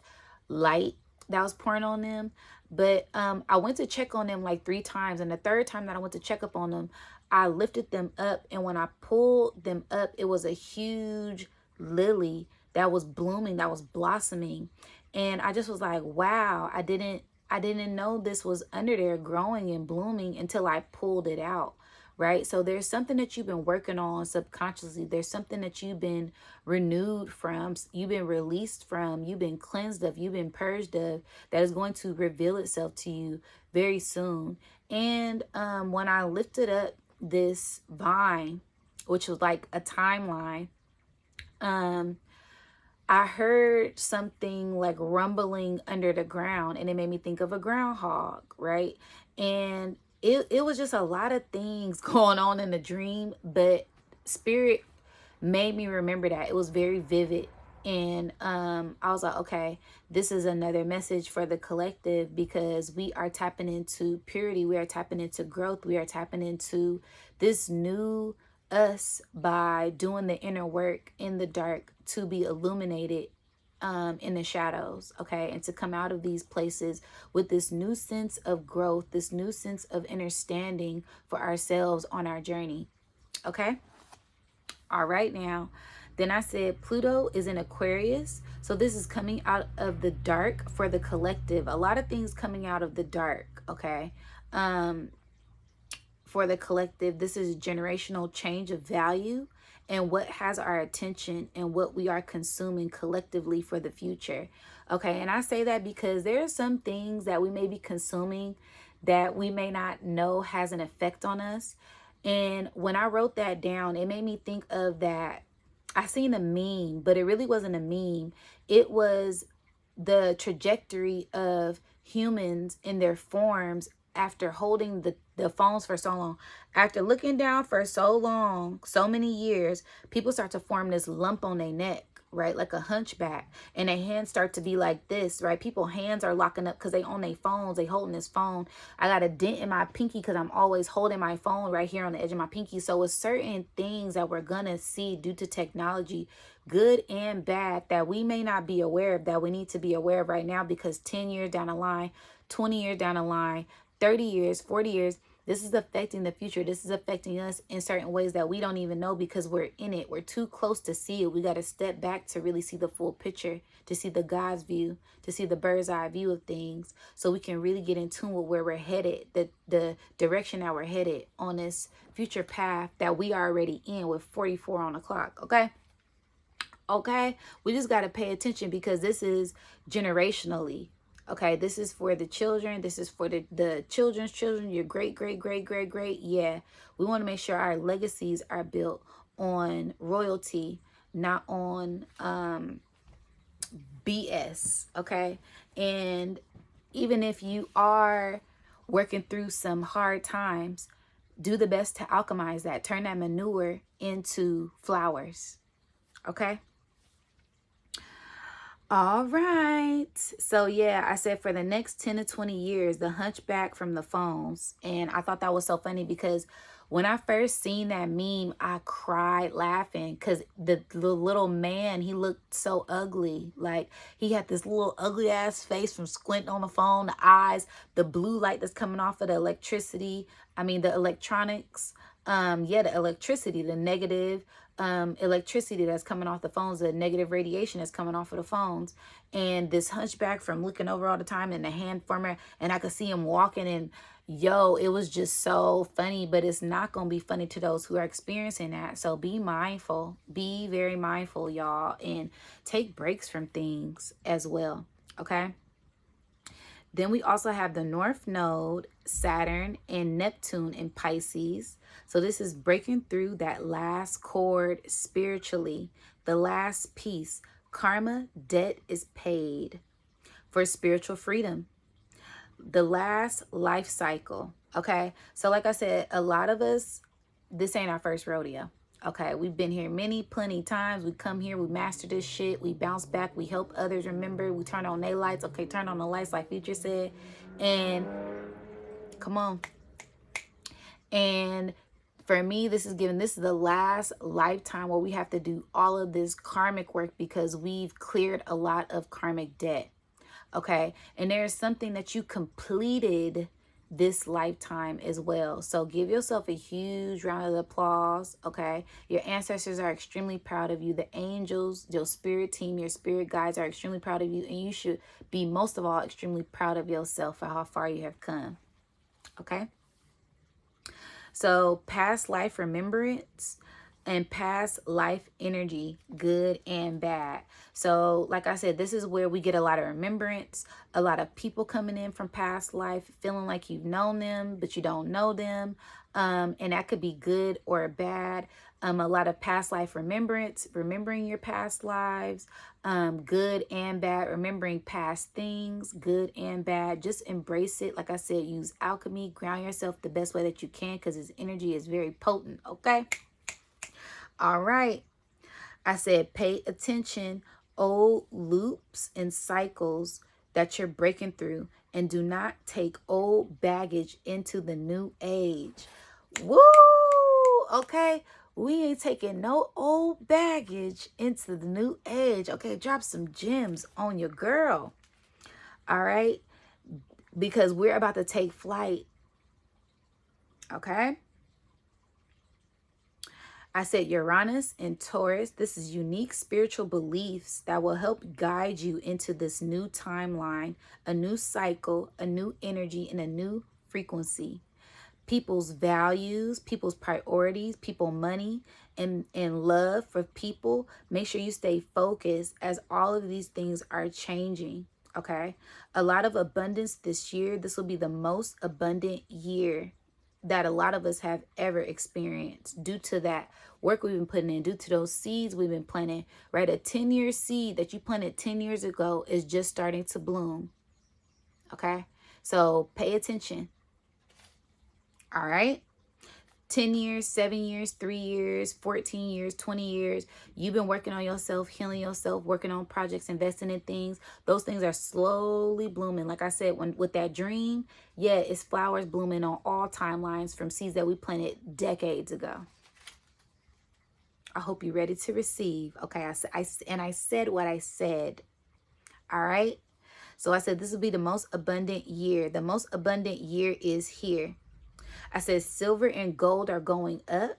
light that was pouring on them. But I went to check on them like 3 times, and the third time that I went to check up on them, I lifted them up, and when I pulled them up, it was a huge lily that was blooming, that was blossoming. And I just was like, wow, I didn't know this was under there growing and blooming until I pulled it out, right? So there's something that you've been working on subconsciously. There's something that you've been renewed from, you've been released from, you've been cleansed of, you've been purged of, that is going to reveal itself to you very soon. And when I lifted up this vine, which was like a timeline, I heard something like rumbling under the ground, and it made me think of a groundhog, right? And it was just a lot of things going on in the dream, but spirit made me remember that. It was very vivid. And I was like, okay, this is another message for the collective, because we are tapping into purity. We are tapping into growth. We are tapping into this new us by doing the inner work in the dark to be illuminated in the shadows, okay, and to come out of these places with this new sense of growth, this new sense of understanding for ourselves on our journey. Okay. All right. Now, then I said Pluto is in Aquarius, so this is coming out of the dark for the collective. A lot of things coming out of the dark. Okay. For the collective, this is generational change of value and what has our attention and what we are consuming collectively for the future. Okay, and I say that because there are some things that we may be consuming that we may not know has an effect on us. And when I wrote that down, it made me think of that. I seen a meme, but it really wasn't a meme. It was the trajectory of humans in their forms after holding the phones for so long. After looking down for so long, so many years, people start to form this lump on their neck, right? Like a hunchback. And their hands start to be like this, right? People's hands are locking up because they on their phones. They holding this phone. I got a dent in my pinky because I'm always holding my phone right here on the edge of my pinky. So it's certain things that we're going to see due to technology, good and bad, that we may not be aware of, that we need to be aware of right now, because 10 years down the line, 20 years down the line, 30 years, 40 years, this is affecting the future. This is affecting us in certain ways that we don't even know, because we're in it. We're too close to see it. We got to step back to really see the full picture, to see the God's view, to see the bird's eye view of things, so we can really get in tune with where we're headed, the direction that we're headed on this future path that we are already in with 44 on the clock. Okay. Okay. We just got to pay attention, because this is generationally. Okay, this is for the children. This is for the children's children, your great, great, great, great, great. Yeah, we want to make sure our legacies are built on royalty, not on BS. Okay, and even if you are working through some hard times, Do the best to alchemize that. Turn that manure into flowers. Okay? All right. So yeah, I said for the next 10 to 20 years, the hunchback from the phones. And I thought that was so funny because when I first seen that meme, I cried laughing because the little man, he looked so ugly. Like he had this little ugly ass face from squinting on the phone, the eyes, the blue light that's coming off of the electricity. I mean, the electronics. Yeah, the electricity, the negative electricity that's coming off the phones, the negative radiation that's coming off of the phones, and this hunchback from looking over all the time and the hand former, and I could see him walking, and yo, it was just so funny. But it's not gonna be funny to those who are experiencing that. So be mindful, be very mindful, y'all, and take breaks from things as well. Okay. Then we also have the North Node, Saturn, and Neptune in Pisces. So this is breaking through that last chord spiritually, the last piece. Karma debt is paid for spiritual freedom. The last life cycle. Okay. So like I said, a lot of us, this ain't our first rodeo. Okay, we've been here plenty times. We come here, we master this shit, we bounce back, we help others remember, we turn on their lights. Okay, turn on the lights like Future said. And come on. And for me, this is the last lifetime where we have to do all of this karmic work because we've cleared a lot of karmic debt. Okay, and there is something that you completed this lifetime as well. So give yourself a huge round of applause. Okay, your ancestors are extremely proud of you. The angels, your spirit team, your spirit guides are extremely proud of you, and you should be most of all extremely proud of yourself for how far you have come. Okay, so past life remembrance and past life energy, good and bad. So like I said, this is where we get a lot of remembrance, a lot of people coming in from past life, feeling like you've known them, but you don't know them. And that could be good or bad. A lot of past life remembrance, remembering your past lives, good and bad, remembering past things, good and bad. Just embrace it. Like I said, use alchemy, ground yourself the best way that you can because its energy is very potent. Okay. All right. I said pay attention, old loops and cycles that you're breaking through, and do not take old baggage into the new age. Woo! Okay. We ain't taking no old baggage into the new age. Okay, drop some gems on your girl. All right? Because we're about to take flight. Okay? I said Uranus and Taurus. This is unique spiritual beliefs that will help guide you into this new timeline, a new cycle, a new energy, and a new frequency. People's values, people's priorities, people money, and love for people. Make sure you stay focused as all of these things are changing. Okay. A lot of abundance this year. This will be the most abundant year that a lot of us have ever experienced due to that work we've been putting in, due to those seeds we've been planting, right? A 10-year seed that you planted 10 years ago is just starting to bloom. Okay. So pay attention. All right. 10 years, 7 years, 3 years, 14 years, 20 years. You've been working on yourself, healing yourself, working on projects, investing in things. Those things are slowly blooming. Like I said, with that dream, yeah, it's flowers blooming on all timelines from seeds that we planted decades ago. I hope you're ready to receive. Okay, I said what I said. All right. So I said this will be the most abundant year. The most abundant year is here. I said silver and gold are going up.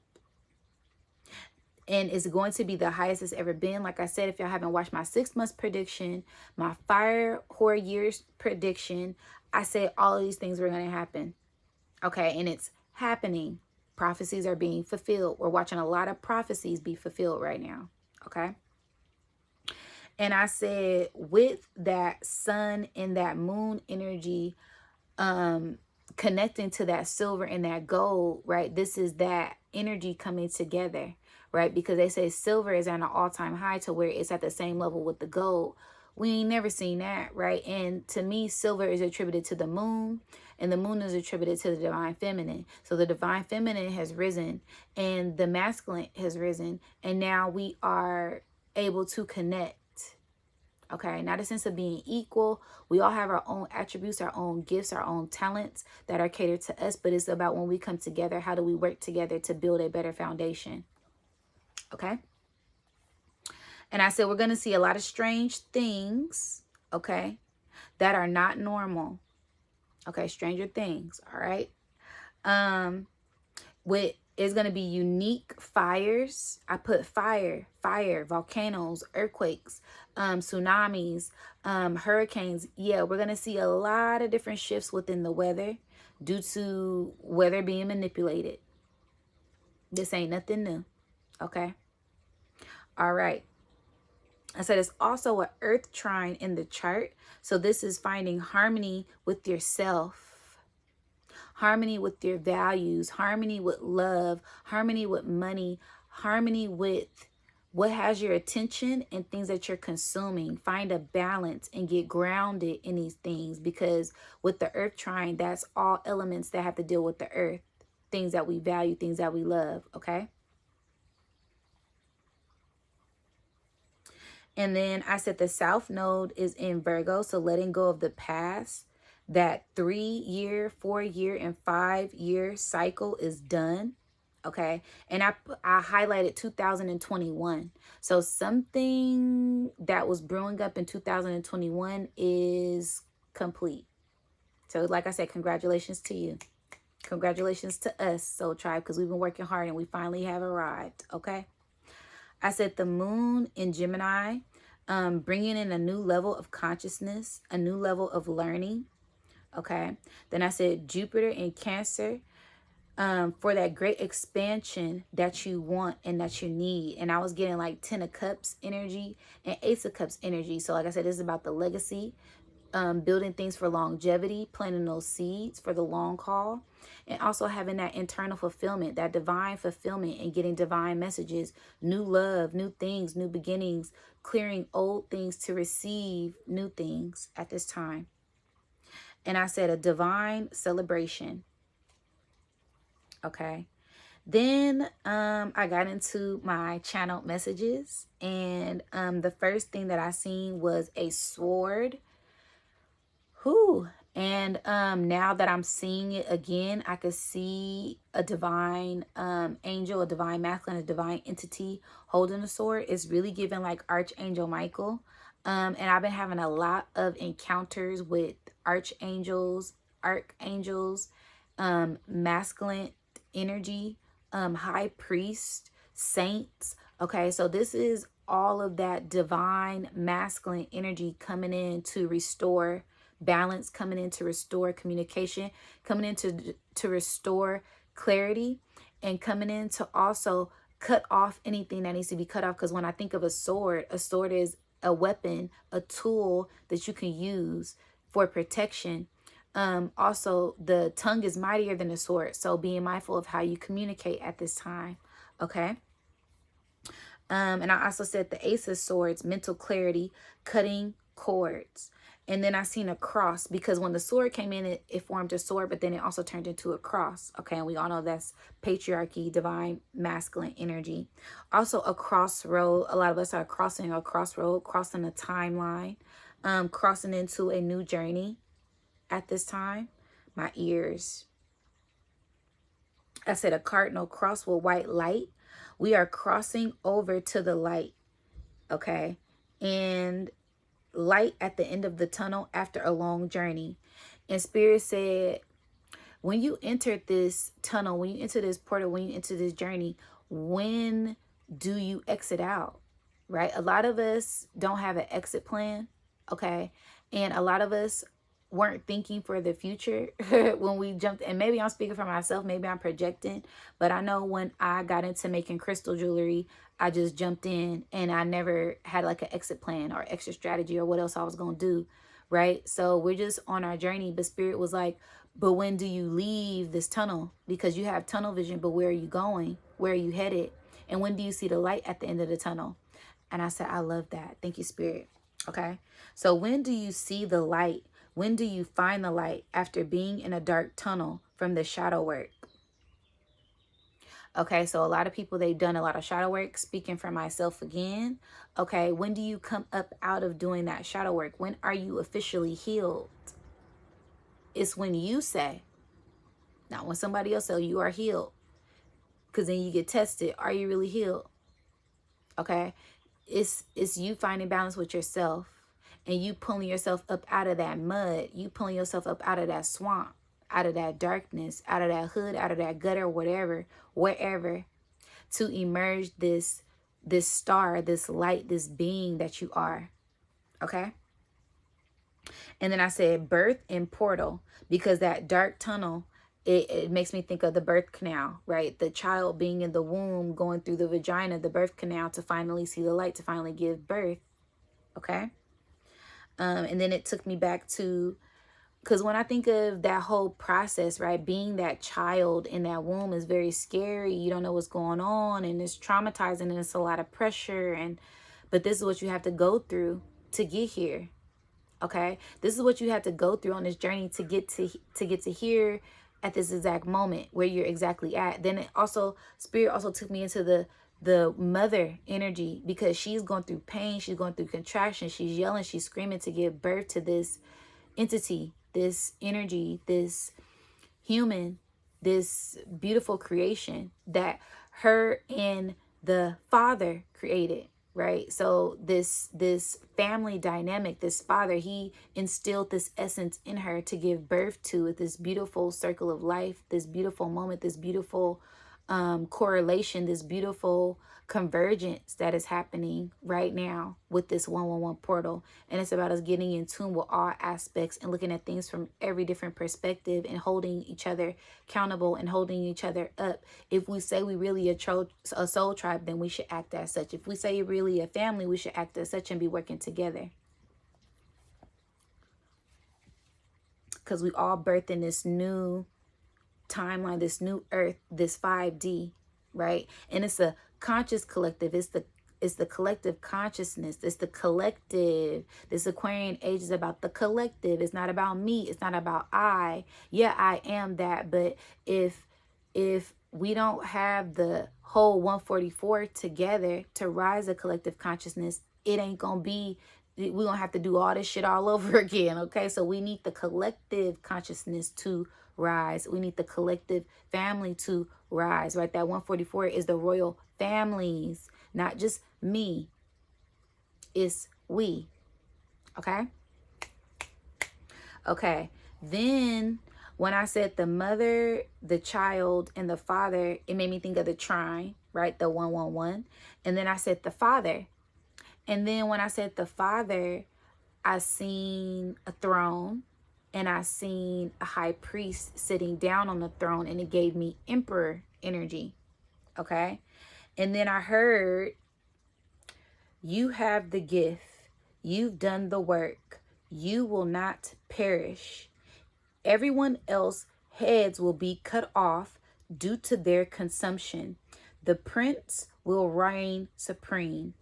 And it's going to be the highest it's ever been. Like I said, if y'all haven't watched my 6 months prediction, my fire horror years prediction, I said all of these things were going to happen. Okay, and it's happening. Prophecies are being fulfilled. We're watching a lot of prophecies be fulfilled right now. Okay. And I said with that sun and that moon energy, connecting to that silver and that gold, right? This is that energy coming together, right? Because they say silver is at an all-time high to where it's at the same level with the gold. We ain't never seen that, right? And to me, silver is attributed to the moon, and the moon is attributed to the divine feminine. So the divine feminine has risen and the masculine has risen, and now we are able to connect. Okay, not a sense of being equal. We all have our own attributes, our own gifts, our own talents that are catered to us, but it's about when we come together, how do we work together to build a better foundation? Okay. And I said, we're going to see a lot of strange things, okay, that are not normal. Okay, stranger things, all right? With is going to be unique fires. I put fire, volcanoes, earthquakes, tsunamis, hurricanes. Yeah, we're going to see a lot of different shifts within the weather due to weather being manipulated. This ain't nothing new, okay? All right. I said it's also an earth trine in the chart. So this is finding harmony with yourself, harmony with your values, harmony with love, harmony with money, harmony with what has your attention and things that you're consuming. Find a balance and get grounded in these things, because with the earth trine, that's all elements that have to deal with the earth, things that we value, things that we love, okay? And then I said the South Node is in Virgo, so letting go of the past. That 3-year, 4-year, and 5-year cycle is done. Okay. And I highlighted 2021. So something that was brewing up in 2021 is complete. So like I said, congratulations to you. Congratulations to us, Soul Tribe, because we've been working hard and we finally have arrived. Okay. I said the moon in Gemini, bringing in a new level of consciousness, a new level of learning. Okay. Then I said Jupiter in Cancer, for that great expansion that you want and that you need. And I was getting like 10 of Cups energy and Ace of Cups energy. So like I said, this is about the legacy, building things for longevity, planting those seeds for the long haul, and also having that internal fulfillment, that divine fulfillment, and getting divine messages, new love, new things, new beginnings, clearing old things to receive new things at this time. And I said a divine celebration. Okay. Then I got into my channel messages, and the first thing that I seen was a sword. Whew. And now that I'm seeing it again, I could see a divine angel, a divine masculine, a divine entity holding a sword. It's really giving like Archangel Michael. And I've been having a lot of encounters with archangels, archangels, masculine energy, high priest, saints. Okay, so this is all of that divine masculine energy coming in to restore balance, coming in to restore communication, coming in to restore clarity, and coming in to also cut off anything that needs to be cut off. Because when I think of a sword is a weapon, a tool that you can use for protection. Also, the tongue is mightier than the sword, so being mindful of how you communicate at this time. Okay. And I also said the Ace of Swords, mental clarity, cutting cords. And then I seen a cross, because when the sword came in, it formed a sword, but then it also turned into a cross. Okay, and we all know that's patriarchy, divine masculine energy. Also a crossroad. A lot of us are crossing a crossroad, crossing a timeline, crossing into a new journey at this time. My ears. I said a cardinal cross with white light. We are crossing over to the light. Okay, and light at the end of the tunnel after a long journey. And Spirit said, when you enter this tunnel, when you enter this portal, when you enter this journey, when do you exit out? Right? A lot of us don't have an exit plan. Okay. And a lot of us weren't thinking for the future when we jumped. And maybe I'm speaking for myself, maybe I'm projecting, but I know when I got into making crystal jewelry, I just jumped in and I never had like an exit plan or extra strategy or what else I was going to do. Right. So we're just on our journey. But Spirit was like, but when do you leave this tunnel? Because you have tunnel vision, but where are you going? Where are you headed? And when do you see the light at the end of the tunnel? And I said, I love that. Thank you, Spirit. Okay. So when do you see the light? When do you find the light after being in a dark tunnel from the shadow work? Okay, so a lot of people, they've done a lot of shadow work. Speaking for myself again. Okay, when do you come up out of doing that shadow work? When are you officially healed? It's when you say, not when somebody else says you are healed. Because then you get tested. Are you really healed? Okay, it's you finding balance with yourself, and you pulling yourself up out of that mud. You pulling yourself up out of that swamp, out of that darkness, out of that hood, out of that gutter, whatever, wherever, to emerge this star, this light, this being that you are. Okay. And then I said birth and portal, because that dark tunnel, it makes me think of the birth canal, right? The child being in the womb, going through the vagina, the birth canal, to finally see the light, to finally give birth. Okay. And then it took me back to, because when I think of that whole process, right, being that child in that womb is very scary. You don't know what's going on, and it's traumatizing, and it's a lot of pressure. But this is what you have to go through to get here. Okay, this is what you have to go through on this journey to get to here at this exact moment where you're exactly at. Then it also, spirit also took me into the mother energy, because she's going through pain, she's going through contraction, she's yelling, she's screaming to give birth to this entity, this energy, this human, this beautiful creation that her and the father created, right? So this family dynamic, this father, he instilled this essence in her to give birth to, this beautiful circle of life, this beautiful moment, this beautiful correlation, this beautiful convergence that is happening right now with this 111 portal. And it's about us getting in tune with all aspects and looking at things from every different perspective, and holding each other accountable and holding each other up. If we say we really a soul tribe, then we should act as such. If we say you're really a family, we should act as such and be working together, because we all birthed in this new timeline, this new earth, this 5D, right? And it's a conscious collective. It's the collective consciousness. It's the collective. This Aquarian age is about the collective. It's not about me. It's not about I. Yeah, I am that. But if we don't have the whole 144 together to rise a collective consciousness, it ain't gonna be, we're gonna have to do all this shit all over again. Okay, so we need the collective consciousness to rise. We need the collective family to rise, right? That 144 is the royal families, not just me. It's we. Okay. Okay. Then when I said the mother, the child, and the father, it made me think of the trine, right? The 111. And then I said the father. And then when I said the father, I seen a throne, and I seen a high priest sitting down on the throne, and it gave me emperor energy. Okay. And then I heard, you have the gift. You've done the work. You will not perish. Everyone else heads will be cut off due to their consumption. The prince will reign supreme.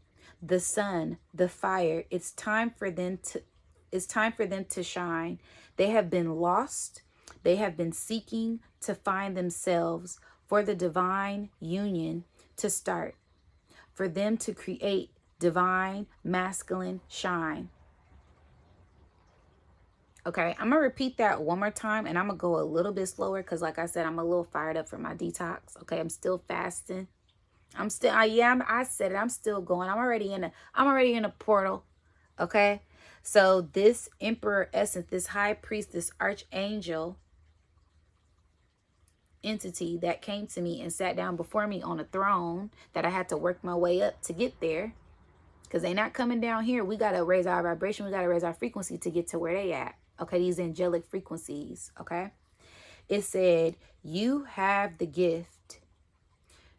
The sun, the fire, it's time for them to shine. They have been lost. They have been seeking to find themselves, for the divine union to start, for them to create divine masculine shine. Okay, I'm going to repeat that one more time, and I'm going to go a little bit slower because, like I said, I'm a little fired up for my detox. Okay, I'm still fasting. I said it. I'm still going. I'm already in a portal. Okay, so this emperor essence, this high priest, this archangel entity that came to me and sat down before me on a throne that I had to work my way up to get there, because they're not coming down here. We got to raise our vibration. We got to raise our frequency to get to where they at. Okay, these angelic frequencies. Okay, it said, you have the gift.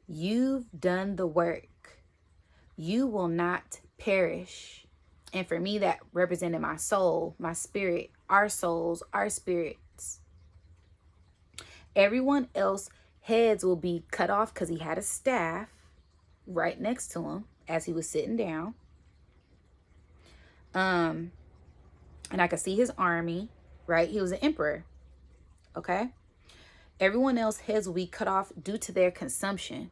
You've done the work. You will not perish. And for me, that represented my soul, my spirit, our souls, our spirits. Everyone else heads will be cut off, because he had a staff right next to him as he was sitting down. And I could see his army. right? He was an emperor, okay? Everyone else's heads will be cut off due to their consumption.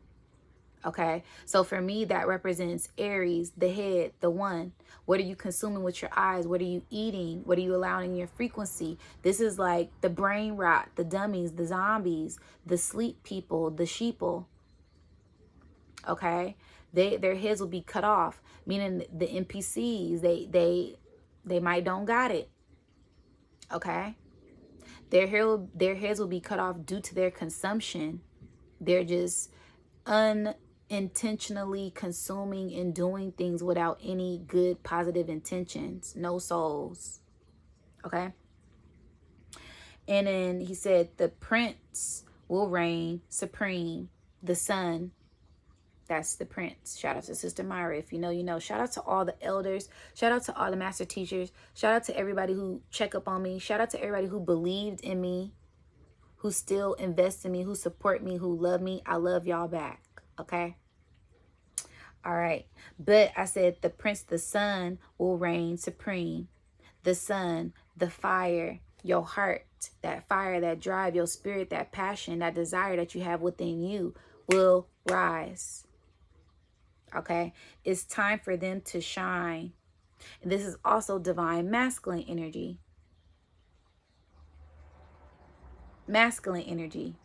Okay, so for me, that represents Aries, the head, the one. What are you consuming with your eyes? What are you eating? What are you allowing in your frequency? This is like the brain rot, the dummies, the zombies, the sleep people, the sheeple. Okay, their heads will be cut off, meaning the NPCs. They might don't got it. Okay, their heads will be cut off due to their consumption. They're just unintentionally consuming and doing things without any good positive intentions. No souls. Okay. And then he said the prince will reign supreme. The sun, that's the prince. Shout out to Sister Myra. If you know, you know. Shout out to all the elders. Shout out to all the master teachers. Shout out to everybody who check up on me. Shout out to everybody who believed in me, who still invest in me, who support me, who love me. I love y'all back. Okay. All right. But I said the prince, the sun, will reign supreme. The sun, the fire, your heart, that fire, that drive, your spirit, that passion, that desire that you have within you will rise. Okay. It's time for them to shine. And this is also divine masculine energy. Masculine energy.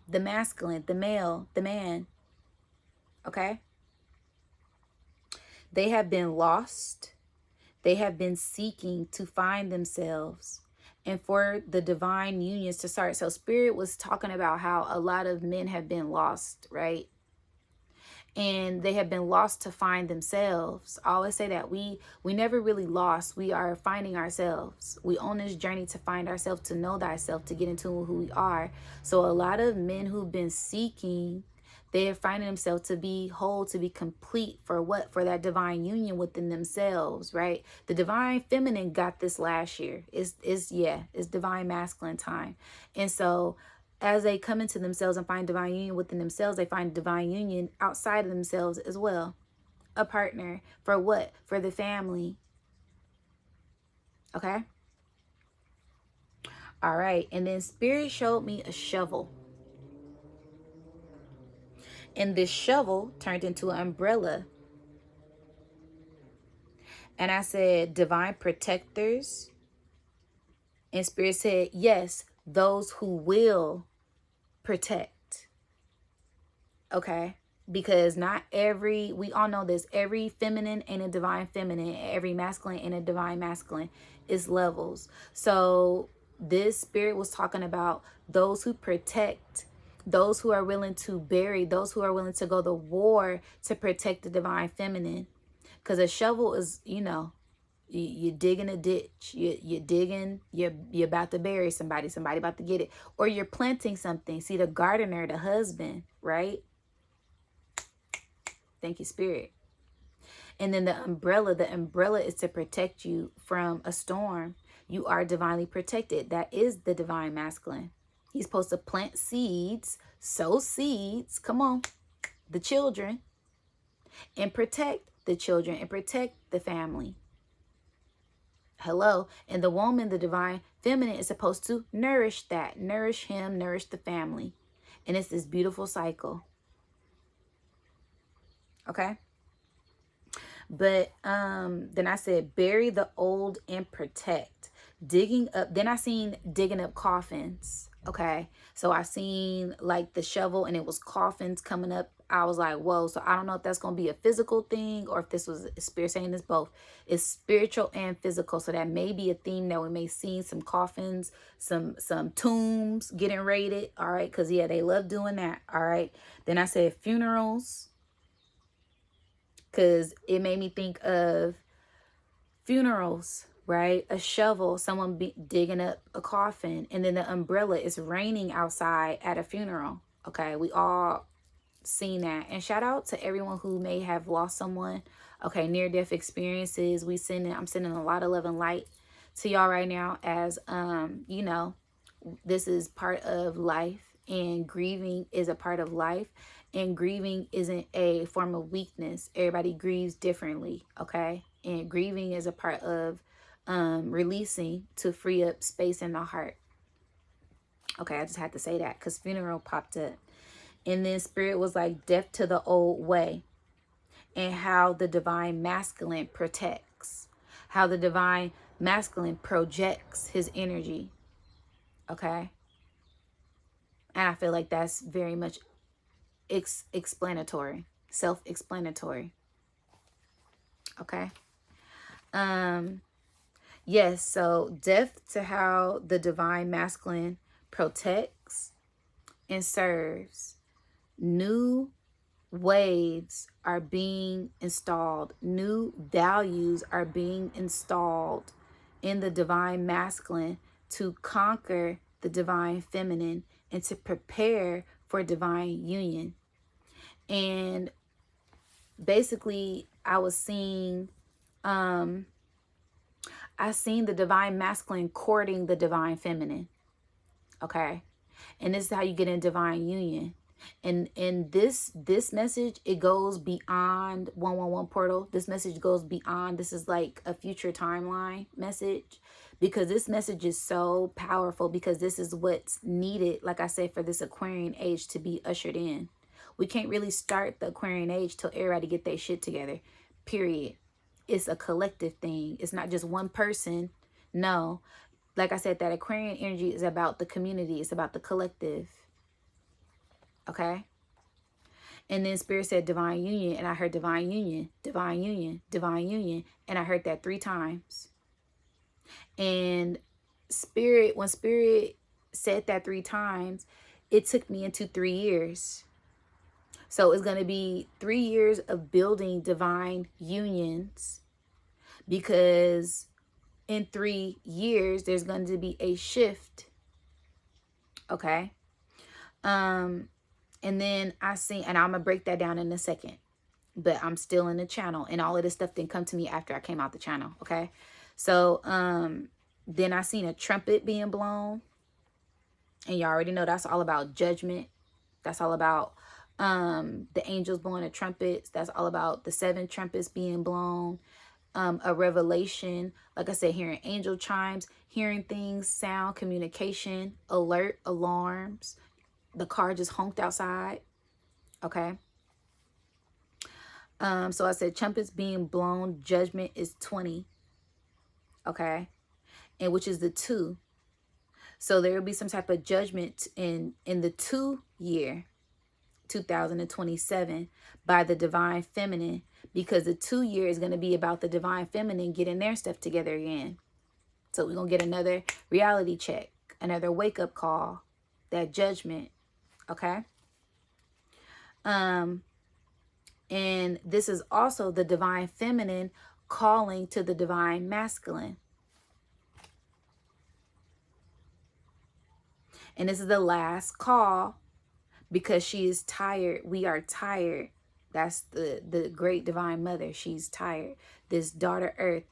The masculine, the male, the man. Okay. They have been lost. They have been seeking to find themselves and for the divine unions to start. So Spirit was talking about how a lot of men have been lost, right? And they have been lost to find themselves. I always say that we never really lost. We are finding ourselves. We on this journey to find ourselves, to know thyself, to get into who we are. So a lot of men who've been seeking, they're finding themselves to be whole, to be complete for what? For that divine union within themselves, right? The divine feminine got this last year. It's divine masculine time. And so as they come into themselves and find divine union within themselves, they find divine union outside of themselves as well. A partner for what? For the family. Okay? All right. And then Spirit showed me a shovel. And this shovel turned into an umbrella. And I said, divine protectors. And Spirit said, yes, those who will protect. Okay? Because not every, we all know this, every feminine ain't a divine feminine, every masculine ain't a divine masculine. It's levels. So this Spirit was talking about those who protect, those who are willing to bury, those who are willing to go to war to protect the divine feminine. Because a shovel is, you know, you're digging a ditch, you're digging, you're about to bury somebody about to get it, or you're planting something. See, the gardener, the husband, right? Thank you, Spirit. And then the umbrella is to protect you from a storm. You are divinely protected. That is the divine masculine. He's supposed to plant seeds, sow seeds, come on, the children, and protect the children and protect the family. Hello. And the woman, the divine feminine, is supposed to nourish that, nourish him, nourish the family. And it's this beautiful cycle. Okay. But then I said, bury the old and protect. Digging up. Then I seen digging up coffins. Okay. So I seen like the shovel and it was coffins coming up. I was like, whoa. So I don't know if that's going to be a physical thing or if this was Spirit saying this both. It's spiritual and physical. So that may be a theme that we may see some coffins, some tombs getting raided. All right. Because yeah, they love doing that. All right. Then I said funerals. Because it made me think of funerals, right? A shovel, someone digging up a coffin, and then the umbrella is raining outside at a funeral. Okay, we all seen that. And shout out to everyone who may have lost someone. Okay, near-death experiences. I'm sending a lot of love and light to y'all right now as, you know, this is part of life and grieving is a part of life. And grieving isn't a form of weakness. Everybody grieves differently, okay? And grieving is a part of releasing to free up space in the heart. Okay, I just had to say that because funeral popped up. And then spirit was like death to the old way, and how the divine masculine protects, how the divine masculine projects his energy. Okay. And I feel like that's very much explanatory, self-explanatory. Okay. Yes, so death to how the divine masculine protects and serves. New waves are being installed. New values are being installed in the divine masculine to conquer the divine feminine and to prepare for divine union. And basically, I was seeing, I seen the divine masculine courting the divine feminine. Okay. And this is how you get in divine union. And in this message, it goes beyond 111 portal. This message goes beyond. This is like a future timeline message, because this message is so powerful, because this is what's needed, like I said, for this Aquarian age to be ushered in. We can't really start the Aquarian age till everybody get their shit together, period. It's a collective thing. It's not just one person. No, like I said, that Aquarian energy is about the community. It's about the collective. Okay. And then spirit said divine union. And I heard divine union, divine union, divine union. And I heard that 3 times. And spirit, when spirit said that 3 times, it took me into 3 years. So it's going to be 3 years of building divine unions, because in 3 years, there's going to be a shift. Okay. And then I see, and I'm going to break that down in a second, but I'm still in the channel, and all of this stuff didn't come to me after I came out the channel. Okay. So, then I seen a trumpet being blown, and you already know that's all about judgment. That's all about, the angels blowing the trumpets. That's all about the 7 trumpets being blown. A revelation, like I said, hearing angel chimes, hearing things, sound, communication, alert, alarms. The car just honked outside. Okay. So I said trumpets being blown, judgment is 20. Okay. And which is the 2. So there will be some type of judgment in the 2 year, 2027, by the divine feminine, because the 2 year is going to be about the divine feminine getting their stuff together again. So we're going to get another reality check, another wake up call, that judgment. Okay. And this is also the divine feminine calling to the divine masculine. And this is the last call, because she is tired. We are tired. That's the great divine mother. She's tired. This daughter Earth,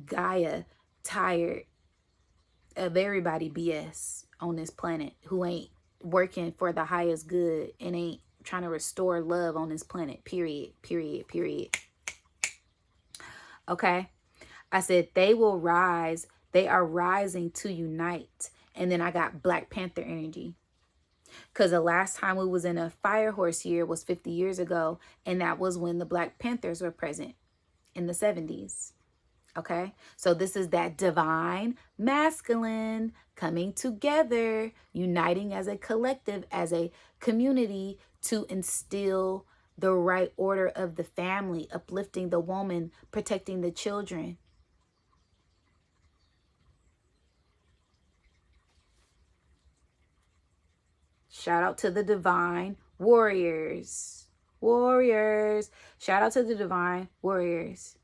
Gaia, tired of everybody BS on this planet, who ain't working for the highest good and ain't trying to restore love on this planet. Period. Period. Period. Okay. I said they will rise. They are rising to unite. And then I got Black Panther energy, because the last time we was in a fire horse year was 50 years ago. And that was when the Black Panthers were present in the 70s. Okay. So this is that divine masculine coming together, uniting as a collective, as a community, to instill the right order of the family, uplifting the woman, protecting the children. Shout out to the divine warriors. Warriors. Shout out to the divine warriors.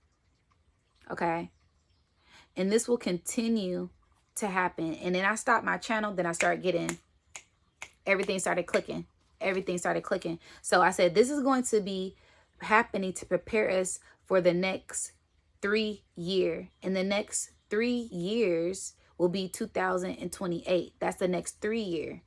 Okay. And this will continue to happen. And then I stopped my channel. Then I started getting, everything started clicking. Everything started clicking. So I said, this is going to be happening to prepare us for the next 3 years. And the next 3 years will be 2028. That's the next 3 years.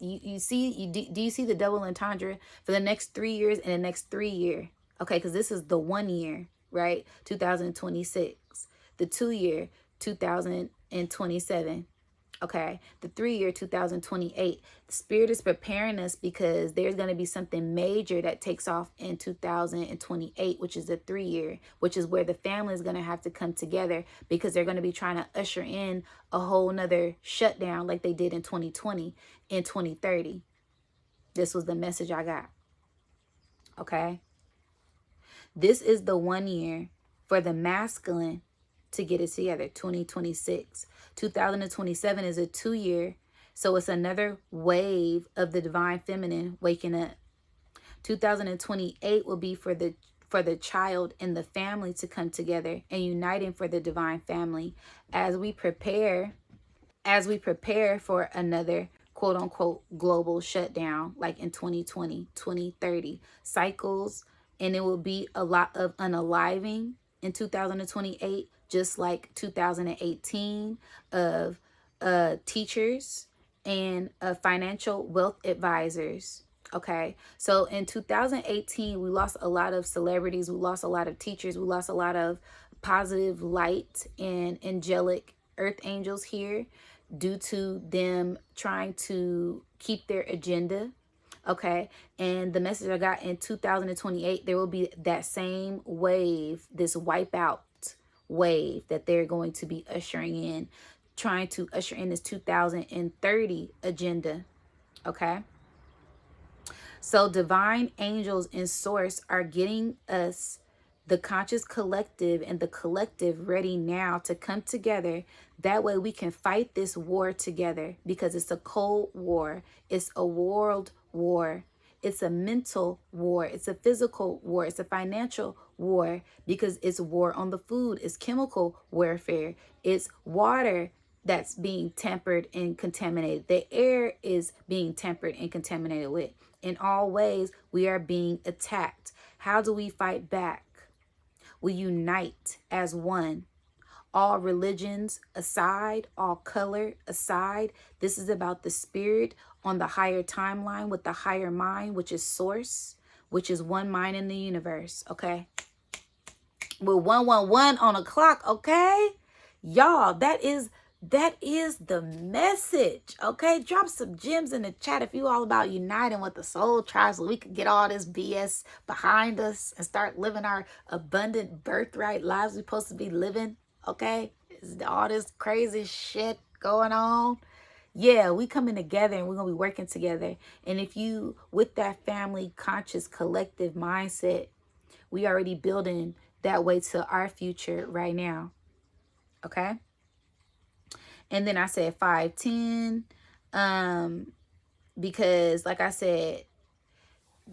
You see, do you see the double entendre for the next 3 years and the next 3 years? Okay, because this is the 1 year, right? 2026. The 2 year, 2027. Okay, the 3-year 2028. The Spirit is preparing us because there's going to be something major that takes off in 2028, which is the 3-year, which is where the family is going to have to come together because they're going to be trying to usher in a whole nother shutdown like they did in 2020 and 2030. This was the message I got. Okay, this is the 1 year for the masculine to get it together. 2026. 2027 is a 2-year, so it's another wave of the divine feminine waking up. 2028 will be for the child and the family to come together and uniting for the divine family as we prepare for another quote unquote global shutdown like in 2020, 2030 cycles. And it will be a lot of unaliving in 2028, just like 2018, of teachers and financial wealth advisors. Okay, so in 2018, we lost a lot of celebrities, we lost a lot of teachers, we lost a lot of positive light and angelic earth angels here due to them trying to keep their agenda. Okay, and the message I got in 2028, there will be that same wave, this wipeout wave that they're going to be ushering in, trying to usher in this 2030 agenda. Okay, so divine angels and source are getting us, the conscious collective and the collective, ready now to come together. That way we can fight this war together, because it's a cold war. It's a world war. It's a mental war. It's a physical war. It's a financial war, because it's war on the food. It's chemical warfare. It's water that's being tampered and contaminated. The air is being tampered and contaminated with. In all ways, we are being attacked. How do we fight back? We unite as one. All religions aside, all color aside. This is about the spirit on the higher timeline with the higher mind, which is source, which is one mind in the universe. Okay, with 111 on the clock. Okay, y'all, that is the message. Okay, drop some gems in the chat if you all about uniting with the soul tribe so we can get all this BS behind us and start living our abundant birthright lives we're supposed to be living. Okay, all this crazy shit going on. Yeah, we coming together and we're gonna be working together. And if you with that family conscious collective mindset, we already building that way to our future right now. Okay, and then I said 510, because like I said,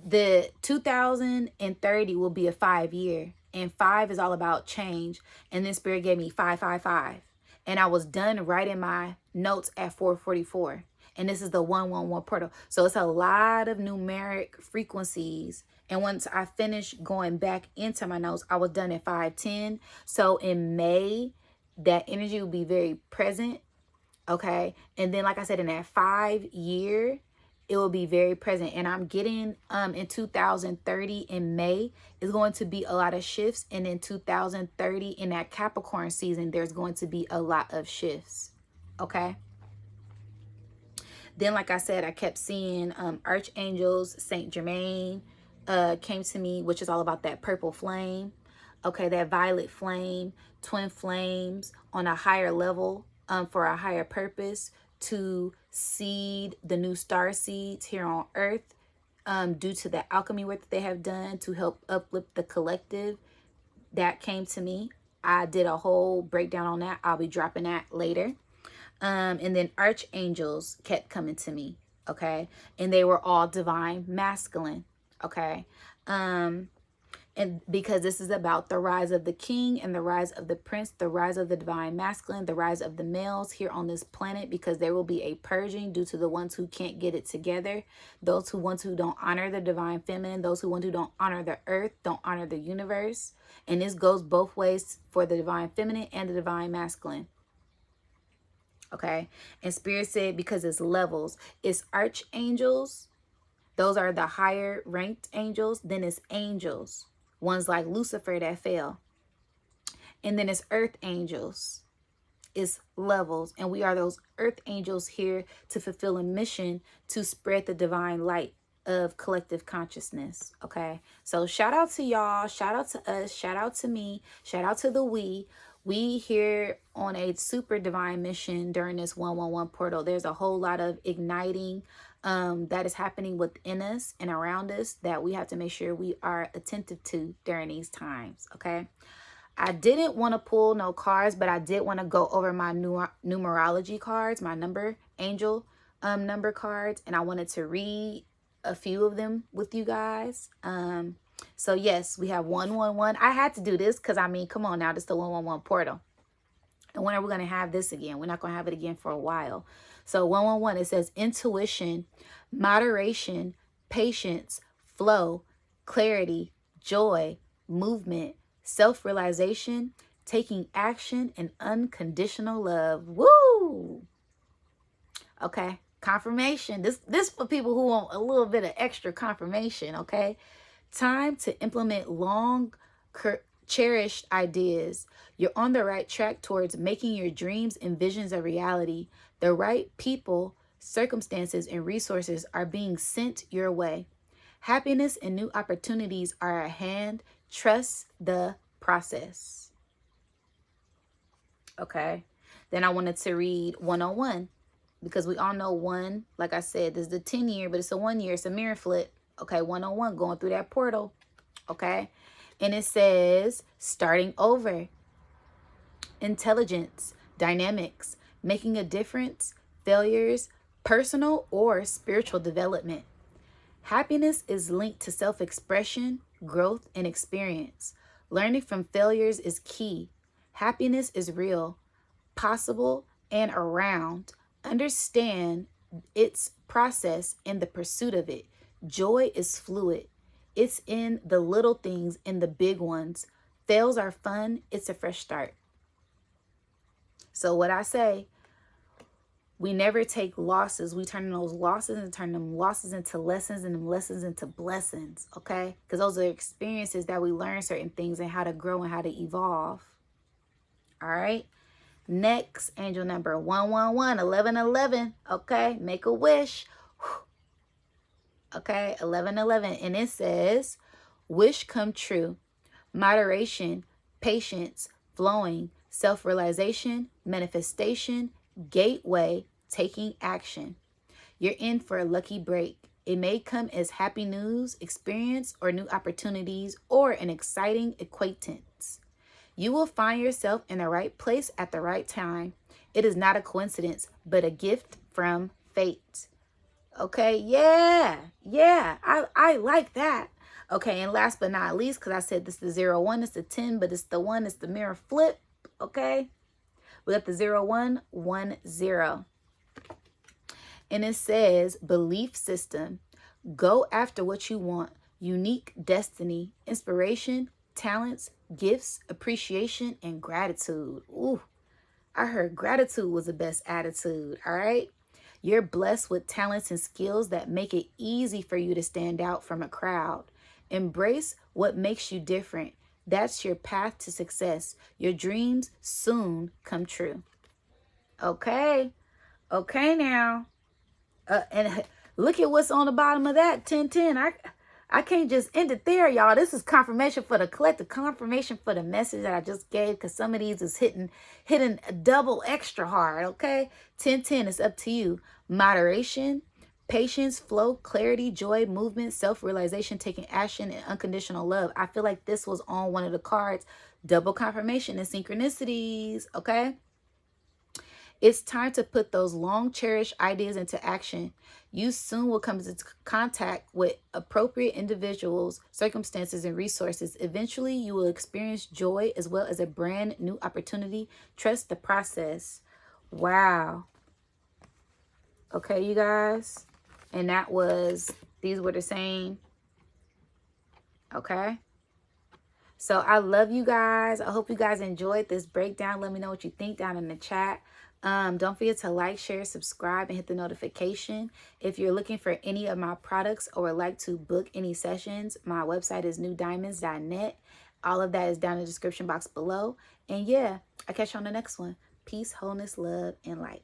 the 2030 will be a 5-year, and 5 is all about change. And then Spirit gave me 555, and I was done writing my notes at 444. And this is the 111 portal, so it's a lot of numeric frequencies. And once I finished going back into my notes, I was done at 510. So in May, that energy will be very present. Okay, and then like I said, in that 5-year, it will be very present. And I'm getting in 2030 in May is going to be a lot of shifts, and in 2030 in that Capricorn season, there's going to be a lot of shifts. Okay, then like I said, I kept seeing archangels. Saint Germain came to me, which is all about that purple flame. Okay, that violet flame, twin flames on a higher level, for a higher purpose, to seed the new star seeds here on earth, due to the alchemy work that they have done to help uplift the collective. That came to me. I did a whole breakdown on that. I'll be dropping that later. And then archangels kept coming to me. Okay, and they were all divine masculine. Okay, and because this is about the rise of the king and the rise of the prince, the rise of the divine masculine, the rise of the males here on this planet, because there will be a purging due to the ones who can't get it together, those who don't honor the divine feminine, those who don't honor the earth, don't honor the universe. And this goes both ways for the divine feminine and the divine masculine. Okay, and Spirit said, because it's levels, it's archangels, those are the higher ranked angels, then it's angels, ones like Lucifer that fell, and then it's earth angels. It's levels. And we are those earth angels here to fulfill a mission to spread the divine light of collective consciousness. Okay, so shout out to y'all, shout out to us, shout out to me, shout out to the we here on a super divine mission during this 111 portal. There's a whole lot of igniting that is happening within us and around us that we have to make sure we are attentive to during these times. Okay, I didn't want to pull no cards, but I did want to go over my numerology cards, my number angel number cards, and I wanted to read a few of them with you guys. So yes, we have 111. I had to do this because I mean, come on now, this is the 111 portal. And when are we going to have this again? We're not going to have it again for a while. So 111, it says intuition, moderation, patience, flow, clarity, joy, movement, self-realization, taking action, and unconditional love. Woo! Okay, confirmation. This for people who want a little bit of extra confirmation, okay? Time to implement long cherished ideas. You're on the right track towards making your dreams and visions a reality. The right people, circumstances, and resources are being sent your way. Happiness and new opportunities are at hand. Trust the process. Okay. Then I wanted to read 101 because we all know one, like I said, this is the 10 year, but it's a 1 year. It's a mirror flip. Okay. 101 going through that portal. Okay. And it says starting over, intelligence, dynamics, making a difference, failures, personal or spiritual development. Happiness is linked to self-expression, growth, and experience. Learning from failures is key. Happiness is real, possible, and around. Understand its process in the pursuit of it. Joy is fluid. It's in the little things and the big ones. Fails are fun. It's a fresh start. So what I say, we never take losses. We turn those losses and turn them losses into lessons and them lessons into blessings, okay? Because those are experiences that we learn certain things and how to grow and how to evolve. All right? Next, angel number 111, 1111, okay? Make a wish. Okay, 1111. And it says, wish come true. Moderation, patience, flowing, self-realization, manifestation, gateway, taking action. You're in for a lucky break. It may come as happy news, experience, or new opportunities, or an exciting acquaintance. You will find yourself in the right place at the right time. It is not a coincidence, but a gift from fate. Okay, yeah, I like that. Okay, and last but not least, because I said this is the 01, it's the 10, but it's the 1, it's the mirror flip. Okay, we got the 0110. And it says belief system. Go after what you want. Unique destiny, inspiration, talents, gifts, appreciation, and gratitude. Ooh, I heard gratitude was the best attitude. All right. You're blessed with talents and skills that make it easy for you to stand out from a crowd. Embrace what makes you different. That's your path to success. Your dreams soon come true. Okay. Okay now. And look at what's on the bottom of that, 1010. I can't just end it there, y'all. This is confirmation for the collective, confirmation for the message that I just gave, because some of these is hitting double extra hard, okay? 1010, it's up to you. Moderation, patience, flow, clarity, joy, movement, self-realization, taking action, and unconditional love. I feel like this was on one of the cards. Double confirmation and synchronicities, okay? It's time to put those long cherished ideas into action. You soon will come into contact with appropriate individuals, circumstances, and resources. Eventually, you will experience joy as well as a brand new opportunity. Trust the process. Wow. Okay, you guys. And that was, these were the same. Okay. So I love you guys. I hope you guys enjoyed this breakdown. Let me know what you think down in the chat. Don't forget to like, share, subscribe, and hit the notification. If you're looking for any of my products or would like to book any sessions, my website is nudiamonds.net. All of that is down in the description box below. And yeah, I'll catch you on the next one. Peace, wholeness, love, and light.